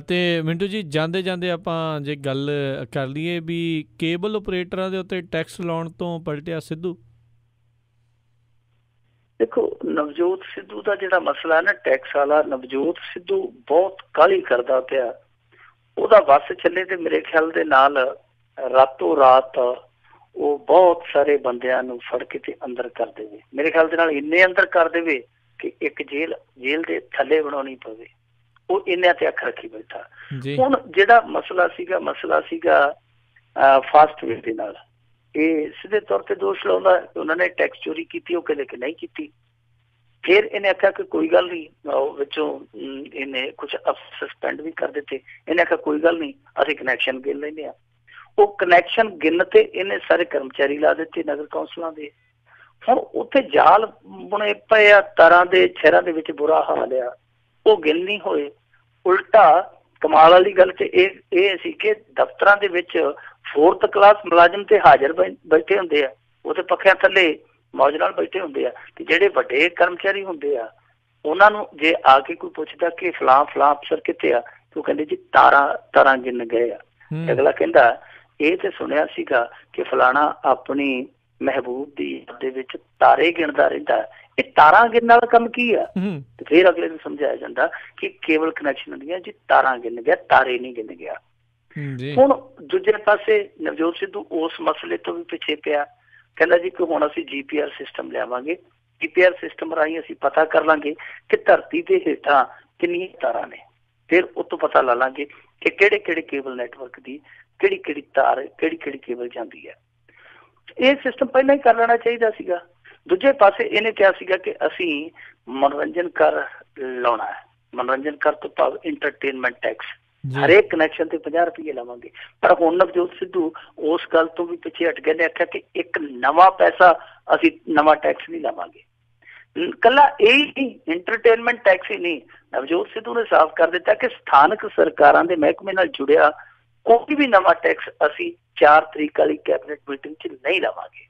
ਤੇ ਮਿੰਟੂ ਜੀ, ਜਾਂਦੇ ਜਾਂਦੇ ਆਪਾਂ ਜੇ ਗੱਲ ਕਰ ਲਈਏ ਵੀ ਕੇਬਲ ਓਪਰੇਟਰਾਂ ਦੇ ਉੱਤੇ ਟੈਕਸ ਲਾਉਣ ਤੋਂ ਪਲਟਿਆ ਸਿੱਧੂ। ਦੇਖੋ, ਨਵਜੋਤ ਸਿੱਧੂ ਦਾ ਜਿਹੜਾ ਮਸਲਾ ਹੈ ਨਾ ਟੈਕਸ ਵਾਲਾ, ਨਵਜੋਤ ਸਿੱਧੂ ਬਹੁਤ ਕਾਹਲੀ ਕਰਦਾ ਪਿਆ। ਉਹਦਾ ਵੱਸ ਚੱਲੇ ਤੇ ਮੇਰੇ ਖਿਆਲ ਦੇ ਨਾਲ ਰਾਤੋਂ ਰਾਤ ਉਹ ਬਹੁਤ ਸਾਰੇ ਬੰਦਿਆਂ ਨੂੰ ਫੜ ਕੇ ਤੇ ਅੰਦਰ ਕਰ ਦੇਵੇ। ਮੇਰੇ ਖਿਆਲ ਦੇ ਨਾਲ ਇੰਨੇ ਅੰਦਰ ਕਰ ਦੇਵੇ ਕਿ ਇੱਕ ਜੇਲ੍ਹ ਦੇ ਥੱਲੇ ਬਣਾਉਣੀ ਪਵੇ। ਉਹ ਇੰਨਿਆਂ ਤੇ ਅੱਖ ਰੱਖੀ ਬੈਠਾ। ਹੁਣ ਜਿਹੜਾ ਮਸਲਾ ਸੀਗਾ ਫਾਸਟਵੇਅ ਦੇ ਨਾਲ, ਇਹ ਸਿੱਧੇ ਤੌਰ ਤੇ ਦੋਸ਼ ਲਾਉਂਦਾ ਉਹਨਾਂ ਨੇ ਟੈਕਸ ਚੋਰੀ ਕੀਤੀ। ਉਹ ਕਹਿੰਦੇ ਕਿ ਨਹੀਂ ਕੀਤੀ। ਫਿਰ ਇਹਨੇ ਆਖਿਆ ਕਿ ਕੋਈ ਗੱਲ ਨਹੀਂ, ਵਿੱਚੋਂ ਇਹਨੇ ਕੁਛ ਸਸਪੈਂਡ ਵੀ ਕਰ ਦਿੱਤੇ। ਇਹਨੇ ਆਖਿਆ ਕੋਈ ਗੱਲ ਨਹੀਂ, ਅਸੀਂ ਕਨੈਕਸ਼ਨ ਗਿਣ ਲੈਂਦੇ ਹਾਂ। ਉਹ ਕਨੈਕਸ਼ਨ ਗਿਣ ਤੇ ਇਹਨੇ ਸਾਰੇ ਕਰਮਚਾਰੀ ਲਾ ਦਿੱਤੇ ਨਗਰ ਕੌਂਸਲਾਂ ਦੇ। ਹੁਣ ਉੱਥੇ ਜਾਲ ਬੁਣੇ ਪਏ ਆ ਤਾਰਾਂ ਦੇ, ਸ਼ਹਿਰਾਂ ਦੇ ਵਿੱਚ ਬੁਰਾ ਹਾਲ ਆ, ਉਹ ਗਿਣ ਨਹੀਂ ਹੋਏ। ਉਲਟਾ ਕਮਾਲ ਵਾਲੀ ਗੱਲ ਤੇ ਇਹ ਸੀ ਕਿ ਦਫ਼ਤਰਾਂ ਦੇ ਵਿੱਚ 4th ਕਲਾਸ ਮੁਲਾਜ਼ਮ ਤੇ ਹਾਜ਼ਰ ਬੈਠੇ ਹੁੰਦੇ ਆ, ਉਹ ਤੇ ਪੱਖਿਆਂ ਥੱਲੇ ਮੌਜ ਨਾਲ ਬੈਠੇ ਹੁੰਦੇ ਆ। ਤੇ ਜਿਹੜੇ ਵੱਡੇ ਕਰਮਚਾਰੀ ਹੁੰਦੇ ਆ ਉਹਨਾਂ ਨੂੰ ਜੇ ਆ ਕੇ ਕੋਈ ਪੁੱਛਦਾ ਕਿ ਫਲਾਂ ਅਫਸਰ ਕਿੱਥੇ ਆ, ਤੇ ਉਹ ਕਹਿੰਦੇ ਜੀ ਤਾਰਾਂ ਗਿਣ ਗਏ ਆ। ਅਗਲਾ ਕਹਿੰਦਾ ਇਹ ਤੇ ਸੁਣਿਆ ਸੀਗਾ ਕਿ ਫਲਾਣਾ ਆਪਣੀ ਮਹਿਬੂਬ ਦੀ ਦੇ ਵਿੱਚ ਤਾਰੇ ਗਿਣਦਾ ਰਹਿੰਦਾ, ਇਹ ਤਾਰਾਂ ਗਿਣਨ ਵਾਲਾ ਕੰਮ ਕੀ ਆ? ਤੇ ਫਿਰ ਅਗਲੇ ਨੂੰ ਸਮਝਾਇਆ ਜਾਂਦਾ ਕਿ ਕੇਬਲ ਕਨੈਕਸ਼ਨ ਹੁੰਦੀਆਂ ਜੀ, ਤਾਰਾਂ ਗਿਣ ਗਿਆ, ਤਾਰੇ ਨਹੀਂ ਗਿਣ ਗਿਆ। ਹੁਣ ਦੂਜੇ ਪਾਸੇ ਨਵਜੋਤ ਸਿੱਧੂ ਉਸ ਮਸਲੇ ਤੋਂ ਵੀ ਪਿੱਛੇ ਪਿਆ। ਕਹਿੰਦਾ ਜੀ ਕਿ ਹੁਣ ਅਸੀਂ GPR ਸਿਸਟਮ ਲਿਆਵਾਂਗੇ, GPR ਸਿਸਟਮ ਰਾਹੀਂ ਅਸੀਂ ਪਤਾ ਕਰ ਲਾਂਗੇ ਕਿ ਧਰਤੀ ਦੇ ਹੇਠਾਂ ਕਿੰਨੀਆਂ ਤਾਰਾਂ ਨੇ, ਫਿਰ ਉਹ ਤੋਂ ਪਤਾ ਲਾ ਲਾਂਗੇ ਕਿ ਕਿਹੜੇ ਕਿਹੜੇ ਕੇਬਲ ਨੈਟਵਰਕ ਦੀ ਕਿਹੜੀ ਕਿਹੜੀ ਤਾਰ, ਕਿਹੜੀ ਕਿਹੜੀ ਕੇਬਲ ਜਾਂਦੀ ਹੈ। ਇਹ ਸਿਸਟਮ ਪਹਿਲਾਂ ਹੀ ਕਰ ਲੈਣਾ ਚਾਹੀਦਾ ਸੀਗਾ। ਦੂਜੇ ਪਾਸੇ ਇਹਨੇ ਕਿਹਾ ਸੀਗਾ ਕਿ ਅਸੀਂ ਮਨੋਰੰਜਨ ਕਰ ਲਾਉਣਾ ਹੈ। ਮਨੋਰੰਜਨ ਕਰ ਤੋਂ ਭਾਵ ਇੰਟਰਟੇਨਮੈਂਟ ਟੈਕਸ, ਹਰੇਕ ਕਨੈਕਸ਼ਨ ਤੇ 50 ਰੁਪਏ ਲਵਾਂਗੇ। ਪਰ ਹੁਣ ਨਵਜੋਤ ਸਿੱਧੂ ਉਸ ਗੱਲ ਤੋਂ ਵੀ ਪਿੱਛੇ ਹਟ ਗਏ ਨੇ, ਆਖਿਆ ਕਿ ਇੱਕ ਨਵਾਂ ਪੈਸਾ ਅਸੀਂ ਨਵਾਂ ਟੈਕਸ ਨਹੀਂ ਲਵਾਂਗੇ। ਕੱਲਾ ਇਹ ਇੰਟਰਟੇਨਮੈਂਟ ਟੈਕਸ ਹੀ ਨਹੀਂ, ਨਵਜੋਤ ਸਿੱਧੂ ਨੇ ਸਾਫ਼ ਕਰ ਦਿੱਤਾ ਕਿ ਸਥਾਨਕ ਸਰਕਾਰਾਂ ਦੇ ਮਹਿਕਮੇ ਨਾਲ ਜੁੜਿਆ ਕੋਈ ਵੀ ਨਵਾਂ ਟੈਕਸ ਅਸੀਂ 4 ਤਰੀਕ ਵਾਲੀ ਕੈਬਨਿਟ ਮੀਟਿੰਗ 'ਚ ਨਹੀਂ ਲਵਾਂਗੇ।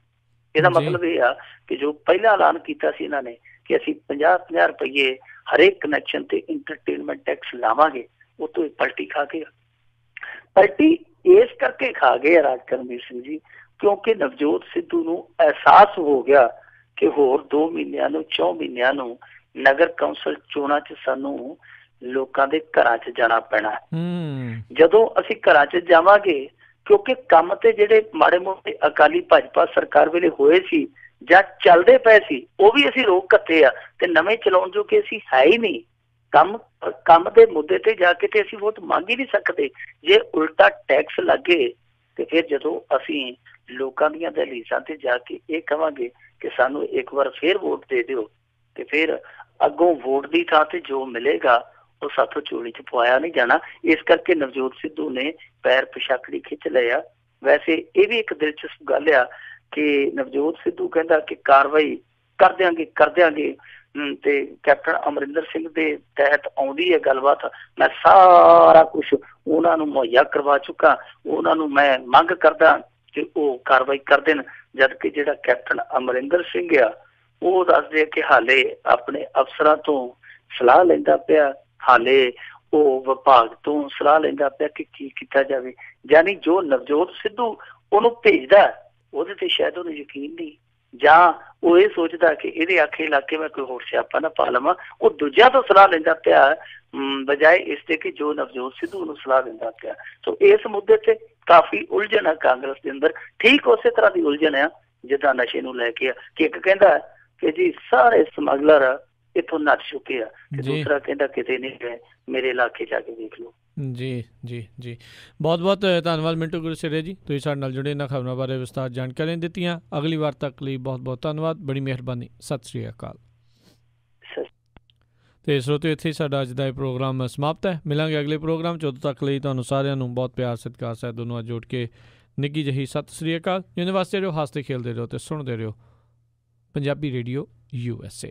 ਇਹਦਾ ਮਤਲਬ ਇਹ ਆ ਕਿ ਜੋ ਪਹਿਲਾ ਐਲਾਨ ਕੀਤਾ ਸੀ ਇਹਨਾਂ ਨੇ ਕਿ ਅਸੀਂ 50 ਰੁਪਏ ਹਰੇਕ ਕਨੈਕਸ਼ਨ ਤੇ ਇੰਟਰਟੇਨਮੈਂਟ ਟੈਕਸ ਲਾਵਾਂਗੇ, ਉਹ ਤੋਂ ਪਲਟੀ ਖਾ ਕੇ। ਪਲਟੀ ਇਸ ਕਰਕੇ ਖਾ ਗਏ ਆ ਰਾਜ ਕਰਮਵੀਰ ਸਿੰਘ ਜੀ, ਕਿਉਂਕਿ ਨਵਜੋਤ ਸਿੱਧੂ ਨੂੰ ਅਹਿਸਾਸ ਹੋ ਗਿਆ ਕਿ ਹੋਰ 2 ਮਹੀਨਿਆਂ ਨੂੰ 4 ਮਹੀਨਿਆਂ ਨੂੰ ਨਗਰ ਕੌਂਸਲ ਚੋਣਾਂ 'ਚ ਸਾਨੂੰ ਲੋਕਾਂ ਦੇ ਘਰਾਂ 'ਚ ਜਾਣਾ ਪੈਣਾ। ਜਦੋਂ ਅਸੀਂ ਘਰਾਂ 'ਚ ਜਾਵਾਂਗੇ, ਕਿਉਂਕਿ ਕੰਮ ਤੇ ਜਿਹੜੇ ਮਾੜੇ ਮੋਟੇ ਅਕਾਲੀ ਭਾਜਪਾ ਸਰਕਾਰ ਵੇਲੇ ਹੋਏ ਸੀ ਜਾਂ ਚੱਲਦੇ ਪਏ ਸੀ, ਉਹ ਵੀ ਅਸੀਂ ਰੋਕ ਕੱਟੇ ਆ ਤੇ ਨਵੇਂ ਚਲਾਉਣ ਜੋ ਕਿ ਅਸੀਂ ਹੈ ਹੀ ਨਹੀਂ। ਕੰਮ ਦੇ ਮੁੱਦੇ ਤੇ ਜਾ ਕੇ ਤੇ ਅਸੀਂ ਵੋਟ ਮੰਗ ਹੀ ਨਹੀਂ ਸਕਦੇ। ਜੇ ਉਲਟਾ ਟੈਕਸ ਲੱਗੇ ਤੇ ਫਿਰ ਜਦੋਂ ਅਸੀਂ ਲੋਕਾਂ ਦੀਆਂ ਦਹਲੀਜ਼ਾਂ ਤੇ ਜਾ ਕੇ ਇਹ ਕਵਾਂਗੇ ਕਿ ਸਾਨੂੰ ਇੱਕ ਵਾਰ ਫੇਰ ਵੋਟ ਦੇ ਦਿਓ, ਤੇ ਫਿਰ ਅੱਗੋਂ ਵੋਟ ਦੀ ਥਾਂ ਤੇ ਜੋ ਮਿਲੇਗਾ ਉਹ ਸਾਥੋਂ ਝੋਲੀ 'ਚ ਪਵਾਇਆ ਨਹੀਂ ਜਾਣਾ। ਇਸ ਕਰਕੇ ਨਵਜੋਤ ਸਿੱਧੂ ਨੇ ਪੈਰ ਪਿਛਾਕੜੀ ਖਿੱਚ ਲਿਆ। ਵੈਸੇ ਇਹ ਵੀ ਇੱਕ ਦਿਲਚਸਪ ਗੱਲ ਆ ਕਿ ਨਵਜੋਤ ਸਿੱਧੂ ਕਹਿੰਦਾ ਕਿ ਕਾਰਵਾਈ ਕਰ ਦਿਆਂਗੇ ਤੇ ਕੈਪਟਨ ਅਮਰਿੰਦਰ ਸਿੰਘ ਦੇ ਤਹਿਤ ਆਉਂਦੀ ਹੈ ਗੱਲਬਾਤ, ਮੈਂ ਸਾਰਾ ਕੁਛ ਉਹਨਾਂ ਨੂੰ ਮੁਹੱਈਆ ਕਰਵਾ ਚੁੱਕਾ, ਉਹਨਾਂ ਨੂੰ ਮੈਂ ਮੰਗ ਕਰਦਾ ਕਿ ਉਹ ਕਾਰਵਾਈ ਕਰ ਦੇਣ। ਜਦ ਕਿ ਜਿਹੜਾ ਕੈਪਟਨ ਅਮਰਿੰਦਰ ਸਿੰਘ ਆ ਉਹ ਦੱਸਦੇ ਕਿ ਹਾਲੇ ਆਪਣੇ ਅਫਸਰਾਂ ਤੋਂ ਸਲਾਹ ਲੈਂਦਾ ਪਿਆ, ਹਾਲੇ ਉਹ ਵਿਭਾਗ ਤੋਂ ਸਲਾਹ ਲੈਂਦਾ ਪਿਆ ਕਿ ਕੀ ਕੀਤਾ ਜਾਵੇ। ਯਾਨੀ ਜੋ ਨਵਜੋਤ ਸਿੱਧੂ ਉਹਨੂੰ ਭੇਜਦਾ ਉਹਦੇ ਤੇ ਸ਼ਾਇਦ ਉਹਨੂੰ ਯਕੀਨ ਨਹੀਂ, ਜਾਂ ਉਹ ਇਹ ਸੋਚਦਾ ਕਿ ਇਹਦੇ ਆਖੇ ਲਾ ਕੇ ਮੈਂ ਕੋਈ ਹੋਰ ਸਿਆਪਾ ਨਾ ਪਾ ਲਵਾਂ। ਉਹ ਦੂਜਿਆਂ ਤੋਂ ਸਲਾਹ ਲੈਂਦਾ ਪਿਆ ਬਜਾਏ ਇਸ ਤੇ ਕਿ ਜੋ ਨਵਜੋਤ ਸਿੱਧੂ ਨੂੰ ਸਲਾਹ ਦਿੰਦਾ ਪਿਆ। ਸੋ ਇਸ ਮੁੱਦੇ ਤੇ ਕਾਫੀ ਉਲਝਣ ਆ ਕਾਂਗਰਸ ਦੇ ਅੰਦਰ। ਠੀਕ ਉਸੇ ਤਰ੍ਹਾਂ ਦੀ ਉਲਝਣ ਆ ਜਿੱਦਾਂ ਨਸ਼ੇ ਨੂੰ ਲੈ ਕੇ ਆ ਕਿ ਇੱਕ ਕਹਿੰਦਾ ਕਿ ਜੀ ਸਾਰੇ ਸਮਗਲਰ ਇੱਥੋਂ ਨੱਠ ਚੁੱਕੇ ਆ, ਤੇ ਦੂਸਰਾ ਕਹਿੰਦਾ ਕਿਤੇ ਨਹੀਂ ਗਏ, ਮੇਰੇ ਇਲਾਕੇ ਜਾ ਕੇ ਦੇਖ ਲਓ। ਜੀ ਜੀ ਜੀ, ਬਹੁਤ ਬਹੁਤ ਧੰਨਵਾਦ ਮਿੰਟੂ ਗੁਰਸੇਰੇ ਜੀ, ਤੁਸੀਂ ਸਾਡੇ ਨਾਲ ਜੁੜੇ ਇਹਨਾਂ ਖਬਰਾਂ ਬਾਰੇ ਵਿਸਤਾਰ ਜਾਣਕਾਰੀਆਂ ਦਿੱਤੀਆਂ। ਅਗਲੀ ਵਾਰ ਤੱਕ ਲਈ ਬਹੁਤ ਬਹੁਤ ਧੰਨਵਾਦ, ਬੜੀ ਮਿਹਰਬਾਨੀ, ਸਤਿ ਸ਼੍ਰੀ ਅਕਾਲ। ਤੇ ਸਰੋਤਿਓ, ਇੱਥੇ ਹੀ ਸਾਡਾ ਅੱਜ ਦਾ ਇਹ ਪ੍ਰੋਗਰਾਮ ਸਮਾਪਤ ਹੈ। ਮਿਲਾਂਗੇ ਅਗਲੇ ਪ੍ਰੋਗਰਾਮ 'ਚ। ਉਦੋਂ ਤੱਕ ਲਈ ਤੁਹਾਨੂੰ ਸਾਰਿਆਂ ਨੂੰ ਬਹੁਤ ਪਿਆਰ ਸਤਿਕਾਰ ਸਾਹਿਬ ਦੋਨੋਂ ਅੱਜ ਜੋੜ ਕੇ ਨਿੱਘੀ ਜਿਹੀ ਸਤਿ ਸ਼੍ਰੀ ਅਕਾਲ। ਯੂਨੀਵਰਸਿਟੀ ਰਹੋ, ਹੱਸਦੇ ਖੇਲਦੇ ਰਹੋ ਤੇ ਸੁਣਦੇ ਰਹੋ ਪੰਜਾਬੀ ਰੇਡੀਓ USA।